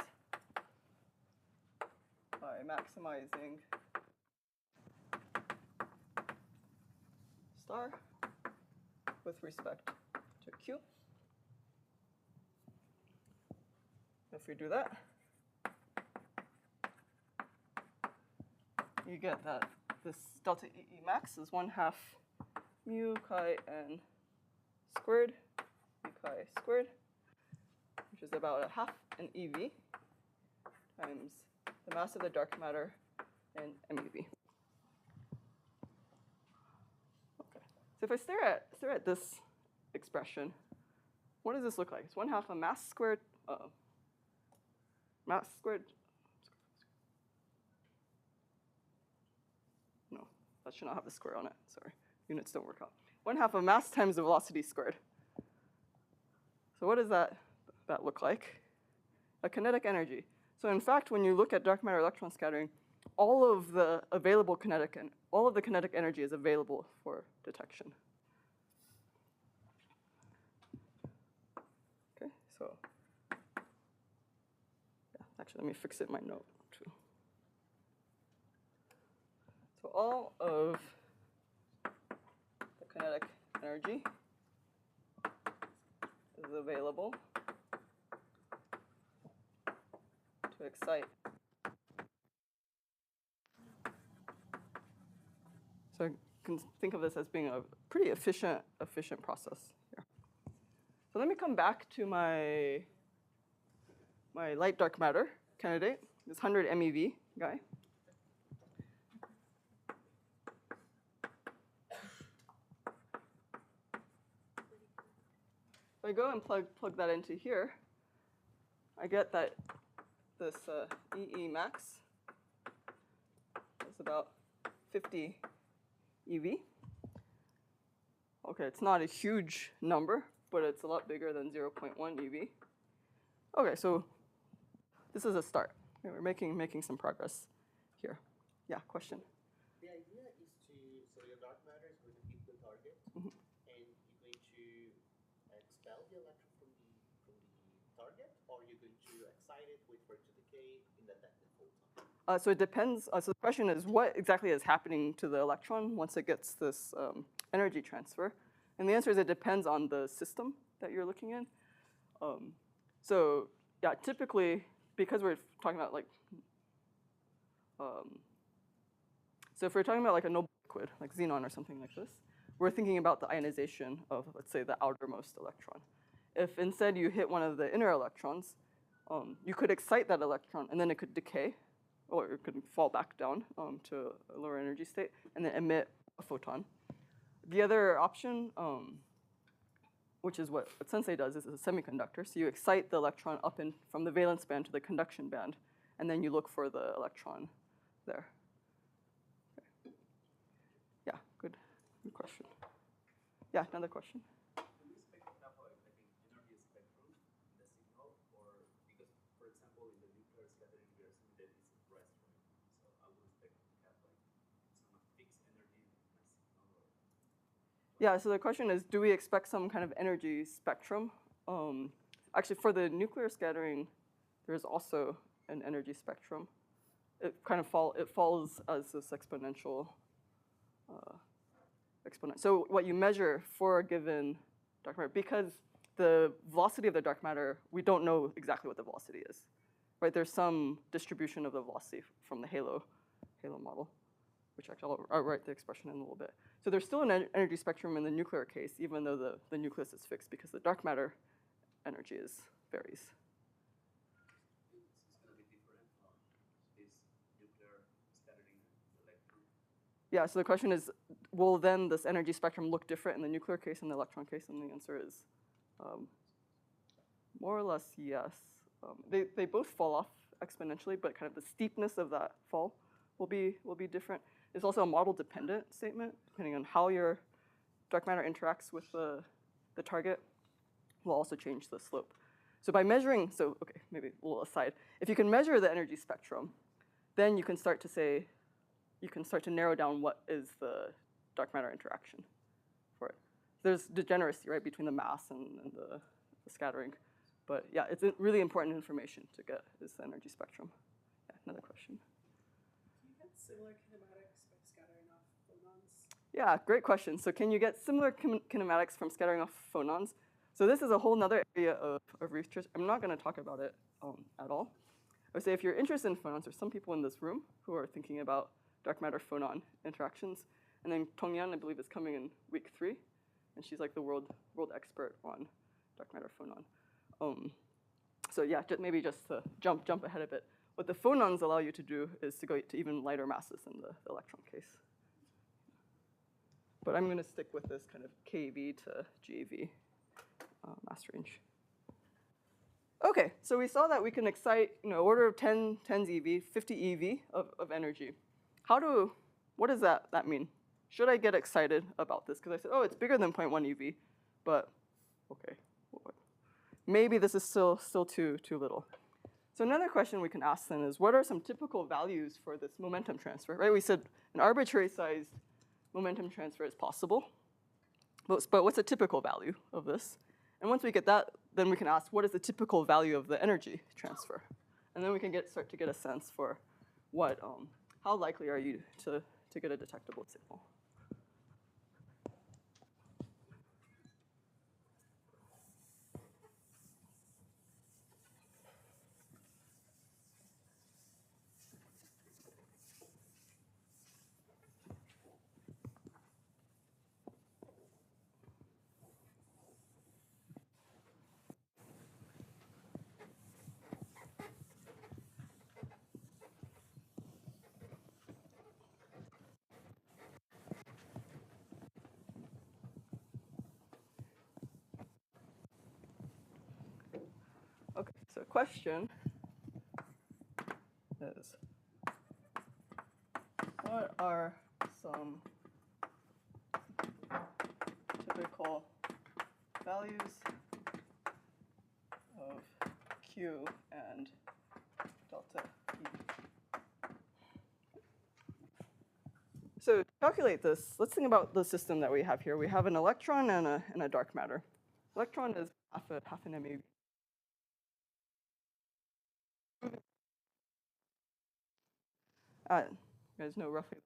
by maximizing star with respect to Q. If we do that, you get that this delta E max is 1/2 mu chi n squared, mu chi squared, which is about 1/2 an eV times the mass of the dark matter in MeV. Okay. So if I stare at this expression, what does this look like? It's 1/2 a mass squared. Mass squared. No, that should not have the square on it. Sorry, units don't work out. 1/2 a mass times the velocity squared. So what does that look like? A kinetic energy. So in fact, when you look at dark matter electron scattering, all of the kinetic energy is available for detection. Okay, so yeah, actually, let me fix it in my note too. So all of the kinetic energy is available to excite. So you can think of this as being a pretty efficient process here. So let me come back to my light dark matter candidate, this 100 MeV guy. If I go and plug that into here, I get that this EE max is about 50 eV. Okay, it's not a huge number, but it's a lot bigger than 0.1 eV. Okay, so this is a start. Okay, we're making some progress here. Yeah, question? The idea is to, so your dark matter is going to hit the target, Mhm. and you're going to expel the electron from the target, or you're going to excite it, wait for it to decay, and detect the photon? So it depends. So the question is, what exactly is happening to the electron once it gets this energy transfer? And the answer is it depends on the system that you're looking in. So yeah, typically, because we're talking about like, so if we're talking about like a noble liquid, like xenon or something like this, we're thinking about the ionization of, let's say, the outermost electron. If instead you hit one of the inner electrons, you could excite that electron, and then it could decay, or it could fall back down to a lower energy state, and then emit a photon. The other option, which is what Sensei does, is a semiconductor. So you excite the electron up in from the valence band to the conduction band, and then you look for the electron there. Okay. Yeah, good question. Yeah, another question. Do we expect to have like an energy spectrum in the signal, or because, for example, in the nuclear scattering, we are assuming that it's at rest, right? So I would expect to have like some fixed energy in my signal, or Yeah, so the question is, do we expect some kind of energy spectrum? Actually, for the nuclear scattering, there's also an energy spectrum. It kind of falls as this exponential exponent. So what you measure for a given dark matter, because the velocity of the dark matter, we don't know exactly what the velocity is, right? There's some distribution of the velocity from the halo model, which actually I'll write the expression in a little bit. So there's still an energy spectrum in the nuclear case, even though the nucleus is fixed, because the dark matter energy varies. it's going to be different on this nuclear scattering electron. Yeah, so the question is, will then this energy spectrum look different in the nuclear case and the electron case? And the answer is more or less yes. They both fall off exponentially, but kind of the steepness of that fall will be different. It's also a model-dependent statement, depending on how your dark matter interacts with the target will also change the slope. So by measuring, so okay, maybe a little aside, if you can measure the energy spectrum, then you can start to narrow down what is the dark matter interaction for it. There's degeneracy, right, between the mass and the scattering. But yeah, it's really important information to get is the energy spectrum. Yeah, another question. Do you get similar kinematics by scattering off phonons? Yeah, great question. So can you get similar kinematics from scattering off phonons? So this is a whole other area of research. I'm not going to talk about it at all. I would say if you're interested in phonons, there's some people in this room who are thinking about dark matter phonon interactions. And then Tongyan, I believe, is coming in week 3. And she's like the world expert on dark matter phonon. So yeah, maybe just to jump ahead a bit. What the phonons allow you to do is to go to even lighter masses in the electron case. But I'm going to stick with this kind of keV to GeV mass range. Okay, so we saw that we can excite, order of 10 eV, 50 eV of energy. What does that mean? Should I get excited about this? Because I said, oh, it's bigger than 0.1 eV, but okay, maybe this is still too little. So another question we can ask then is, what are some typical values for this momentum transfer, right? We said an arbitrary sized momentum transfer is possible, but what's a typical value of this? And once we get that, then we can ask, what is the typical value of the energy transfer? And then we can start to get a sense for how likely are you to get a detectable signal. Okay, so question is what are some typical values of Q and delta E. So to calculate this, let's think about the system that we have here. We have an electron and a dark matter. Electron is half an MeV. You guys know roughly.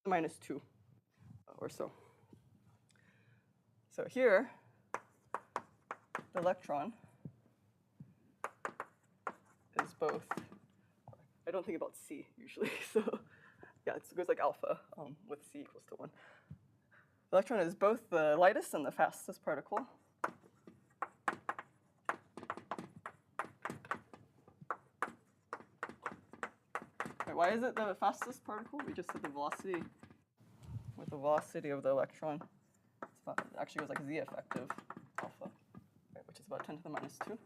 -2 or so. So here, the electron is both, I don't think about C usually, so yeah, it goes like alpha with C equals to 1. The electron is both the lightest and the fastest particle. Right, why is it the fastest particle? We just said the velocity. With the velocity of the electron, it actually goes like Z effective alpha, right, which is about 10 to the minus 2.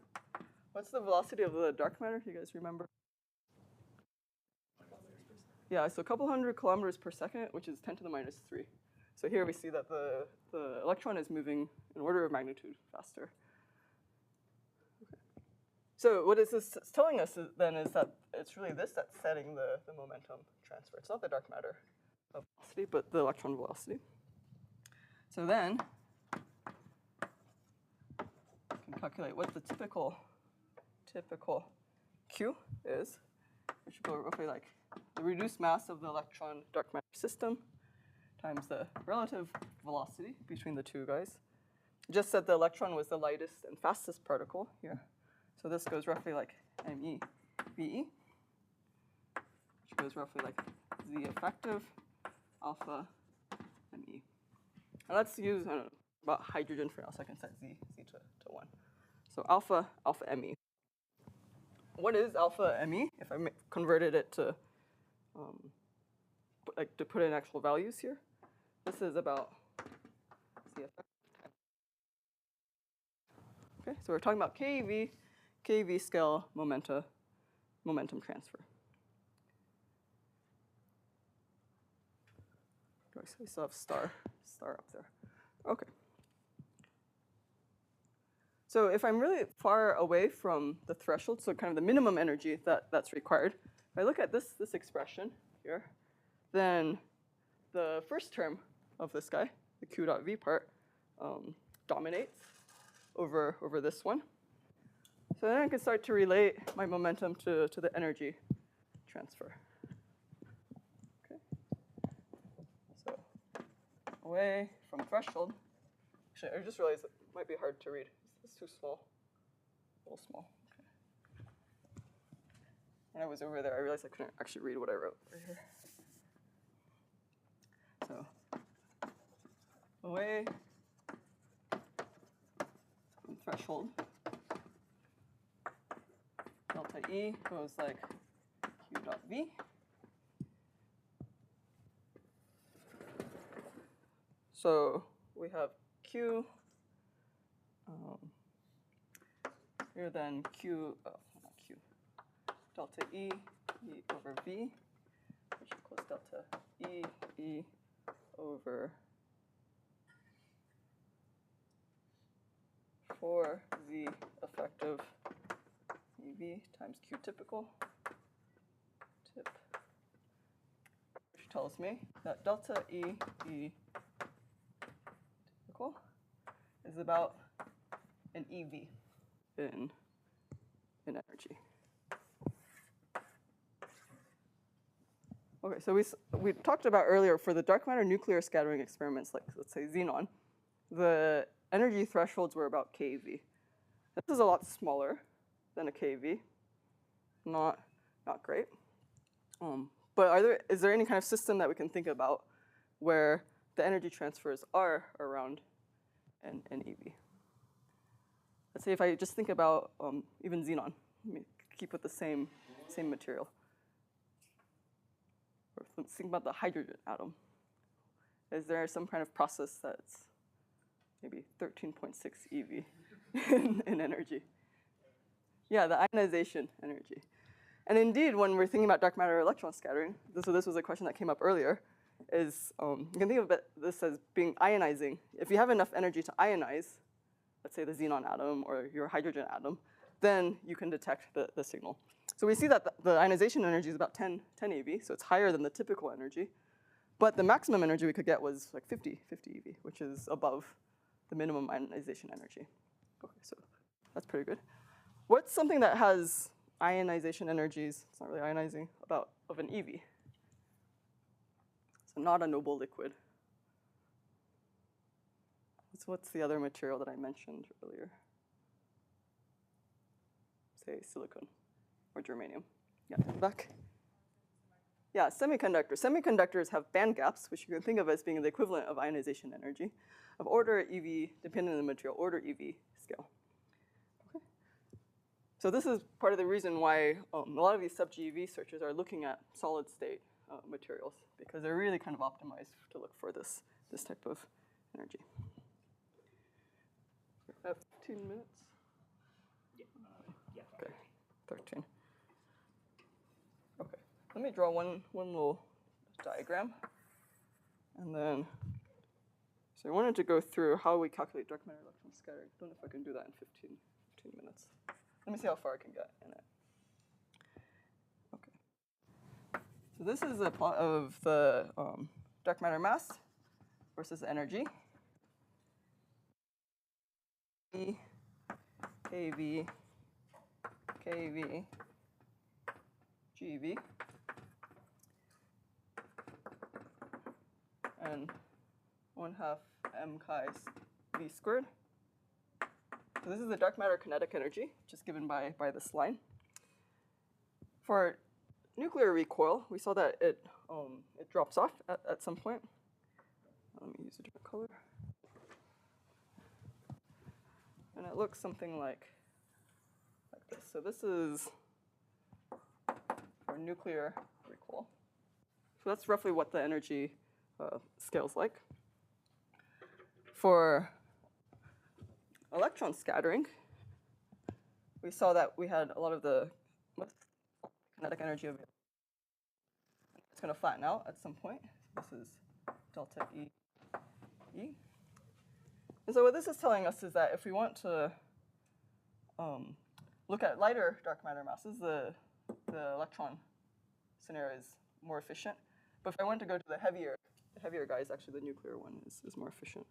What's the velocity of the dark matter? Do you guys remember? Yeah, so a couple hundred kilometers per second, which is 10 to the minus 3. So here we see that the electron is moving an order of magnitude faster. Okay. So what is this telling us then is that it's really this that's setting the momentum transfer. It's not the dark matter velocity, but the electron velocity. So then we can calculate what the typical Q is, which would go roughly like the reduced mass of the electron dark matter system times the relative velocity between the two guys. Just said the electron was the lightest and fastest particle here. So this goes roughly like MeVe, which goes roughly like Z effective alpha Me. And let's use, I don't know, about hydrogen for now, so I can set Z to 1. So alpha Me. What is alpha Me? If I converted it to, like to put in actual values here, this is about Z effective. Okay, so we're talking about keV scale momentum transfer. Okay, so we still have star up there. Okay. So if I'm really far away from the threshold, so kind of the minimum energy that's required, if I look at this expression here, then the first term of this guy, the Q dot V part, dominates over this one. So then I can start to relate my momentum to the energy transfer. Okay. So away from threshold. Actually, I just realized it might be hard to read. It's too small. A little small. Okay. When I was over there, I realized I couldn't actually read what I wrote right here. So away from threshold, delta E goes like Q dot V. So we have Q here, then Q, not Q, delta E over V, which equals delta E over 4Z effective EV times Q typical, which tells me that delta E typical is about an EV in energy. Okay, so we talked about earlier for the dark matter nuclear scattering experiments, like let's say xenon, the energy thresholds were about keV. This is a lot smaller than a keV. Not great. But is there any kind of system that we can think about where the energy transfers are around an EV? Let's say if I just think about even xenon, let me keep with the same same material. Or let's think about the hydrogen atom. Is there some kind of process that's maybe 13.6 eV in energy? Yeah, the ionization energy. And indeed, when we're thinking about dark matter electron scattering, so this was a question that came up earlier, is you can think of this as being ionizing. If you have enough energy to ionize, let's say the xenon atom or your hydrogen atom, then you can detect the signal. So we see that the ionization energy is about 10 eV, so it's higher than the typical energy. But the maximum energy we could get was like 50 eV, which is above the minimum ionization energy. Okay, so that's pretty good. What's something that has ionization energies, it's not really ionizing, of an eV? So not a noble liquid. What's the other material that I mentioned earlier? Say silicon or germanium. Yeah, back. Yeah, semiconductors. Semiconductors have band gaps, which you can think of as being the equivalent of ionization energy, of order EV, depending on the material, order EV scale. Okay. So this is part of the reason why a lot of these sub-GeV searches are looking at solid-state materials, because they're really kind of optimized to look for this type of energy. I have 15 minutes? Yeah. Okay, 13. Okay, let me draw one little diagram. And then, so I wanted to go through how we calculate dark matter electron scattering. I don't know if I can do that in 15 minutes. Let me see how far I can get in it. Okay. So this is a plot of the dark matter mass versus energy. E, KV, KV, GV, and 1/2 m chi v squared. So this is the dark matter kinetic energy, just given by this line. For nuclear recoil, we saw that it drops off at some point. Let me use a different color. And it looks something like this. So this is for nuclear recoil. So that's roughly what the energy scale's like. For electron scattering, we saw that we had a lot of the kinetic energy available. It's going to flatten out at some point. So this is delta E. And so what this is telling us is that if we want to look at lighter dark matter masses, the electron scenario is more efficient. But if I want to go to the heavier guys, actually the nuclear one is more efficient.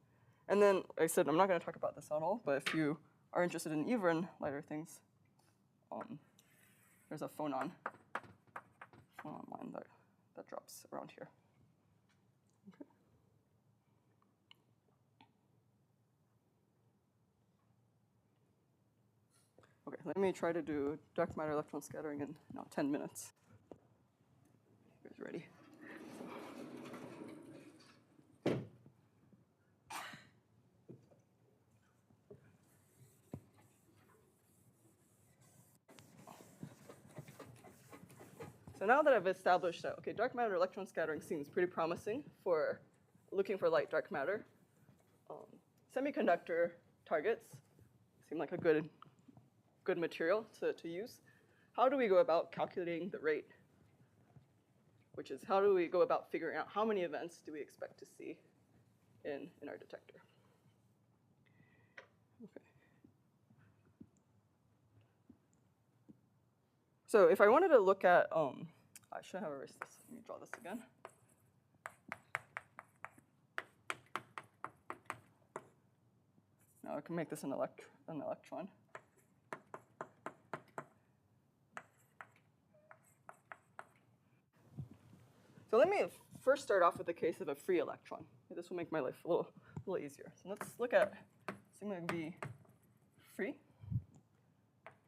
And then I said I'm not going to talk about this at all, but if you are interested in even lighter things, there's a phonon line that drops around here. Okay. Okay, let me try to do dark matter electron scattering in 10 minutes. You guys ready? So now that I've established that, okay, dark matter electron scattering seems pretty promising for looking for light dark matter. Semiconductor targets seem like a good material to use. How do we go about calculating the rate? Which is, how do we go about figuring out how many events do we expect to see in our detector? Okay. So if I wanted to look at, I should have erased this. Let me draw this again. Now I can make this an electron. So let me first start off with the case of a free electron. This will make my life a little easier. So let's look at sigma v free.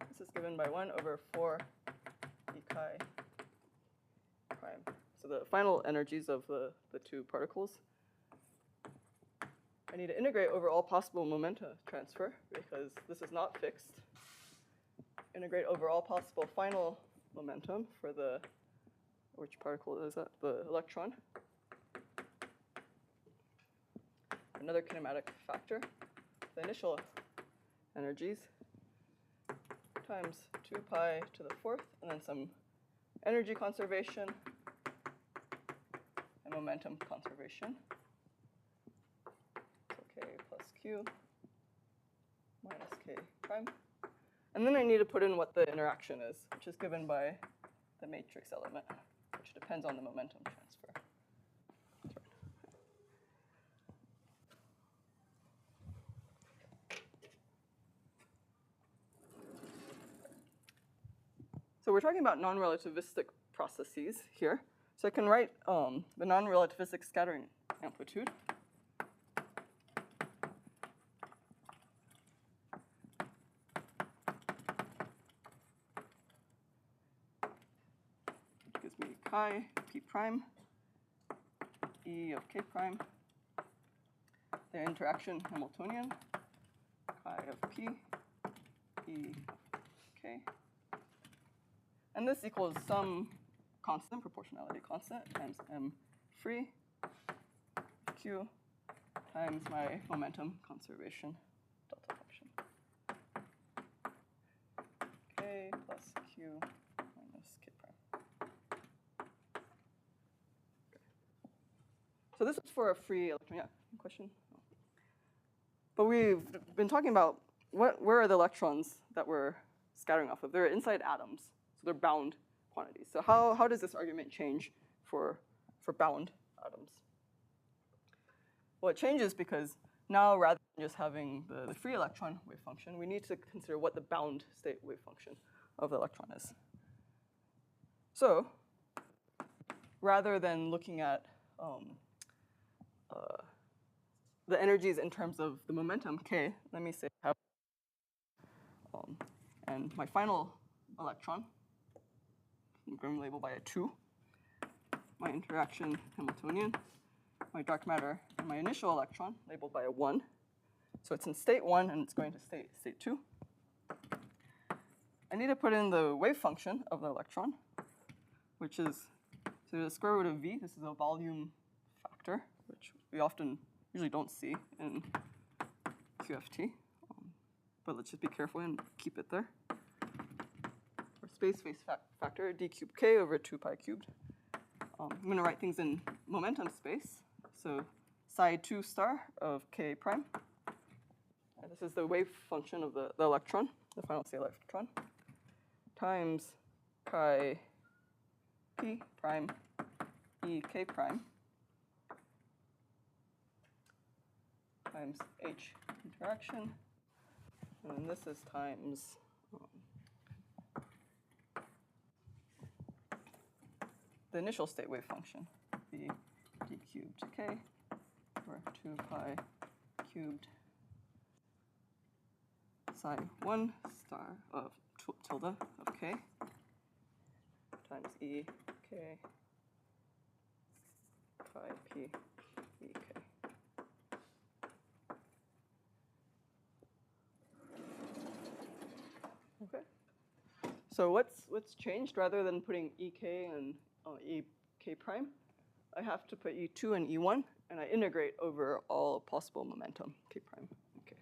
This is given by 1/4 e chi prime. So the final energies of the two particles. I need to integrate over all possible momenta transfer because this is not fixed. Integrate over all possible final momentum for the, which particle is that? The electron. Another kinematic factor, the initial energies, times 2 pi to the 4th, and then some energy conservation and momentum conservation. So k plus q minus k prime. And then I need to put in what the interaction is, which is given by the matrix element, which depends on the momentum transfer. So we're talking about non-relativistic processes here. So I can write the non-relativistic scattering amplitude. Which gives me chi p prime, e of k prime, the interaction Hamiltonian, chi of p, e of k. And this equals some constant, proportionality constant, times m free q times my momentum conservation delta function. K plus q minus k prime. Okay. So this is for a free electron. Yeah, question? No. But we've been talking about where are the electrons that we're scattering off of? They're inside atoms. So they're bound quantities. So how does this argument change for bound atoms? Well, it changes because now rather than just having the free electron wave function, we need to consider what the bound state wave function of the electron is. So rather than looking at the energies in terms of the momentum, k, let me say I have, and my final electron, I'm going to label by a 2. My interaction Hamiltonian, my dark matter, and my initial electron labeled by a 1. So it's in state 1 and it's going to state 2. I need to put in the wave function of the electron, which is, so the square root of v, this is a volume factor, which we usually don't see in QFT. But let's just be careful and keep it there. For space factor, d cubed k over 2 pi cubed. I'm going to write things in momentum space. So psi 2 star of k prime. And this is the wave function of the electron, the final state electron, times chi p prime e k prime times h interaction. And this is times the initial state wave function, the d cubed k over 2 pi cubed psi 1 star of tilde of k times e k pi p e k. Okay. So what's changed? Rather than putting ek and ek prime, I have to put e2 and e1, and I integrate over all possible momentum k prime. Okay.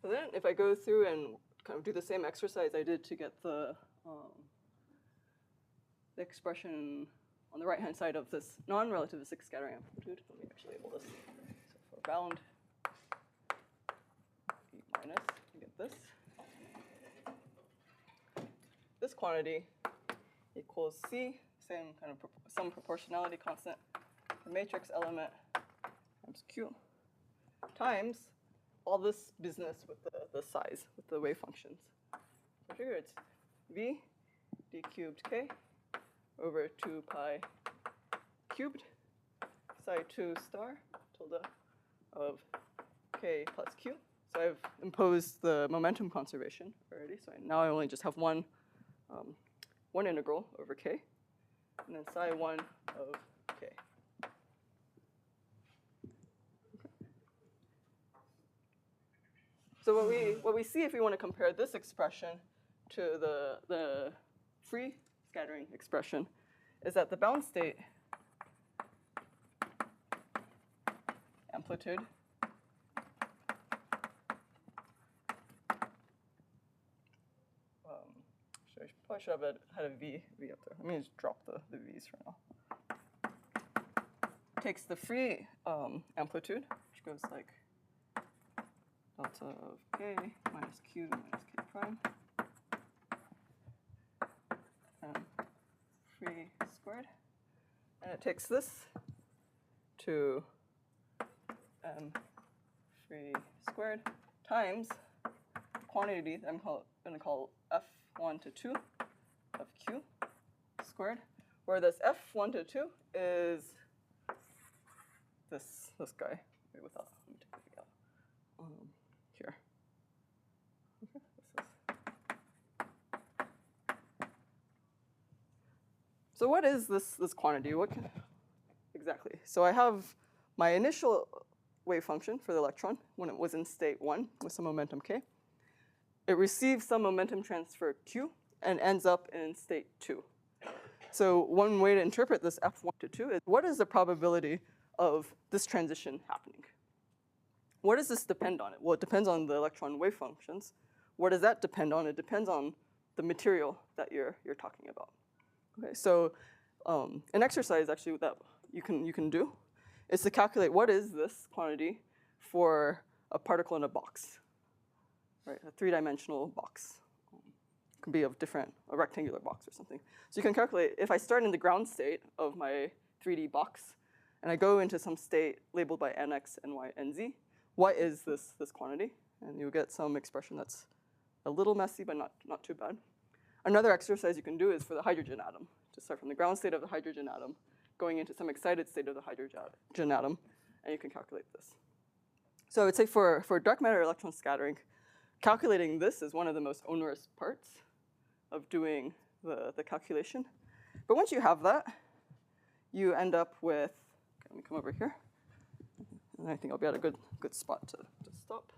So then if I go through and kind of do the same exercise I did to get the expression on the right-hand side of this non-relativistic scattering amplitude, let me actually label this. So for bound E minus, you get this. This quantity equals C, same kind of some proportionality constant, the matrix element times Q, times all this business with the size, with the wave functions. So here it's V d cubed k over 2 pi cubed psi2 star tilde of k plus q. So I've imposed the momentum conservation already. So now I only just have one integral over k, and then psi1 of k. So what we see if we want to compare this expression to the free scattering expression is that the bound state amplitude probably should have had a v up there. Let me just drop the v's for now. Takes the free amplitude, which goes like delta of k minus q minus k prime, and free squared. And it takes this to m free squared times quantity that I'm going to call f1 to 2 of q squared, where this f1 to 2 is this guy. Wait, without, let me take it out. Here. Okay, this is. So what is this quantity? Exactly? So I have my initial wave function for the electron when it was in state 1 with some momentum k. It receives some momentum transfer q and ends up in state 2. So one way to interpret this f1 to 2 is what is the probability of this transition happening? What does this depend on? Well, it depends on the electron wave functions. What does that depend on? It depends on the material that you're talking about. Okay, so an exercise actually that you can do is to calculate what is this quantity for a particle in a box, right? A three-dimensional box. It can be of a rectangular box or something. So you can calculate, if I start in the ground state of my 3D box, and I go into some state labeled by nx, ny, and z, what is this quantity? And you'll get some expression that's a little messy, but not too bad. Another exercise you can do is for the hydrogen atom, to start from the ground state of the hydrogen atom, going into some excited state of the hydrogen atom, and you can calculate this. So I would say for dark matter electron scattering, calculating this is one of the most onerous parts of doing the calculation. But once you have that, you end up with, okay, let me come over here. And I think I'll be at a good spot to stop.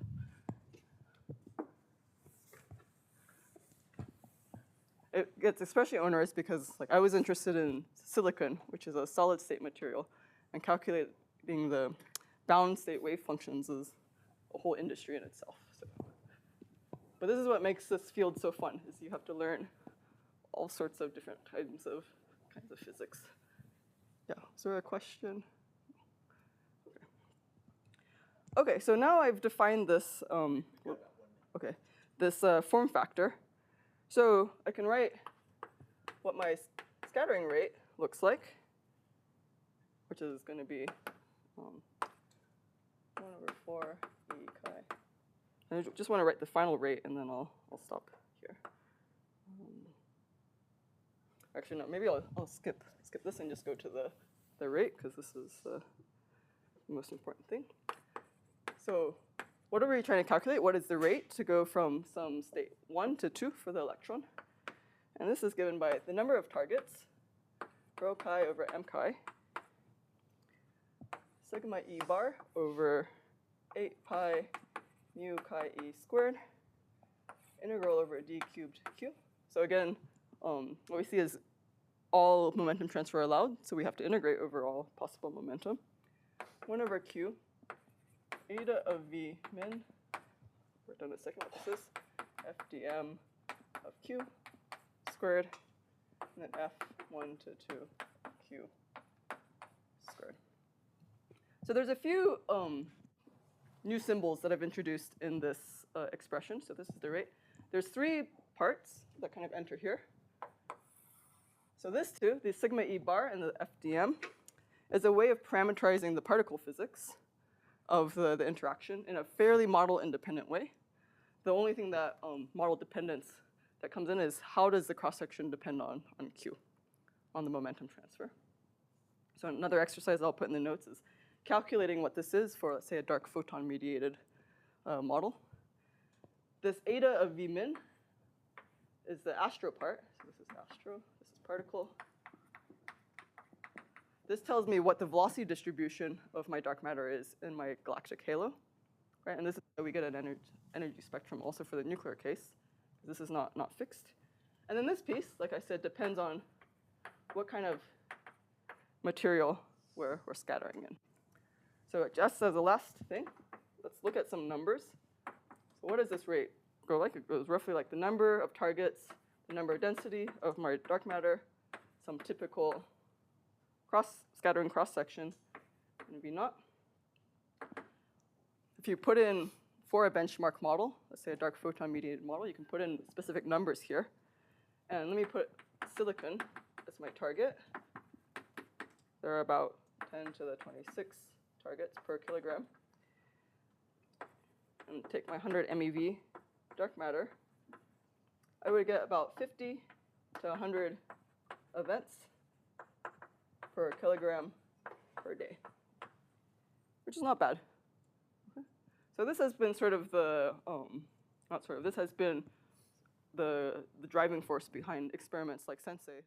It gets especially onerous because I was interested in silicon, which is a solid state material, and calculating the bound state wave functions is a whole industry in itself. So. But this is what makes this field so fun, is you have to learn all sorts of different kinds of physics. Yeah, is there a question? Okay, so now I've defined this, this form factor. So I can write what my scattering rate looks like, which is going to be 1/4 e chi. And I just want to write the final rate, and then I'll stop here. Actually, no, maybe I'll skip this and just go to the rate, because this is the most important thing. So what are we trying to calculate? What is the rate to go from some state 1 to 2 for the electron? And this is given by the number of targets, rho chi over m chi, sigma e bar over 8 pi mu chi e squared, integral over d cubed q. So again, what we see is all momentum transfer allowed, so we have to integrate over all possible momentum. 1/q, eta of v min, write down a second what this is, fdm of q squared, and then f1 to 2 q squared. So there's a few new symbols that I've introduced in this expression. So this is the rate. There's 3 parts that kind of enter here. So this too, the sigma e bar and the FDM, is a way of parameterizing the particle physics of the interaction in a fairly model-independent way. The only thing that model dependence that comes in is how does the cross-section depend on Q, on the momentum transfer. So another exercise I'll put in the notes is calculating what this is for, let's say, a dark photon-mediated model. This eta of V min is the astro part. So this is astro, this is particle. This tells me what the velocity distribution of my dark matter is in my galactic halo, right? And this is how we get an energy spectrum also for the nuclear case. This is not fixed. And then this piece, like I said, depends on what kind of material we're scattering in. So just as a last thing, let's look at some numbers. So what does this rate go like? It goes roughly like the number of targets, the number of density of my dark matter, some typical scattering cross-section, and V naught. If you put in, for a benchmark model, let's say a dark photon-mediated model, you can put in specific numbers here. And let me put silicon as my target. There are about 10 to the 26 targets per kilogram. And take my 100 MeV dark matter. I would get about 50 to 100 events per kilogram per day, which is not bad. Okay. So this has been sort of this has been the driving force behind experiments like Sensei.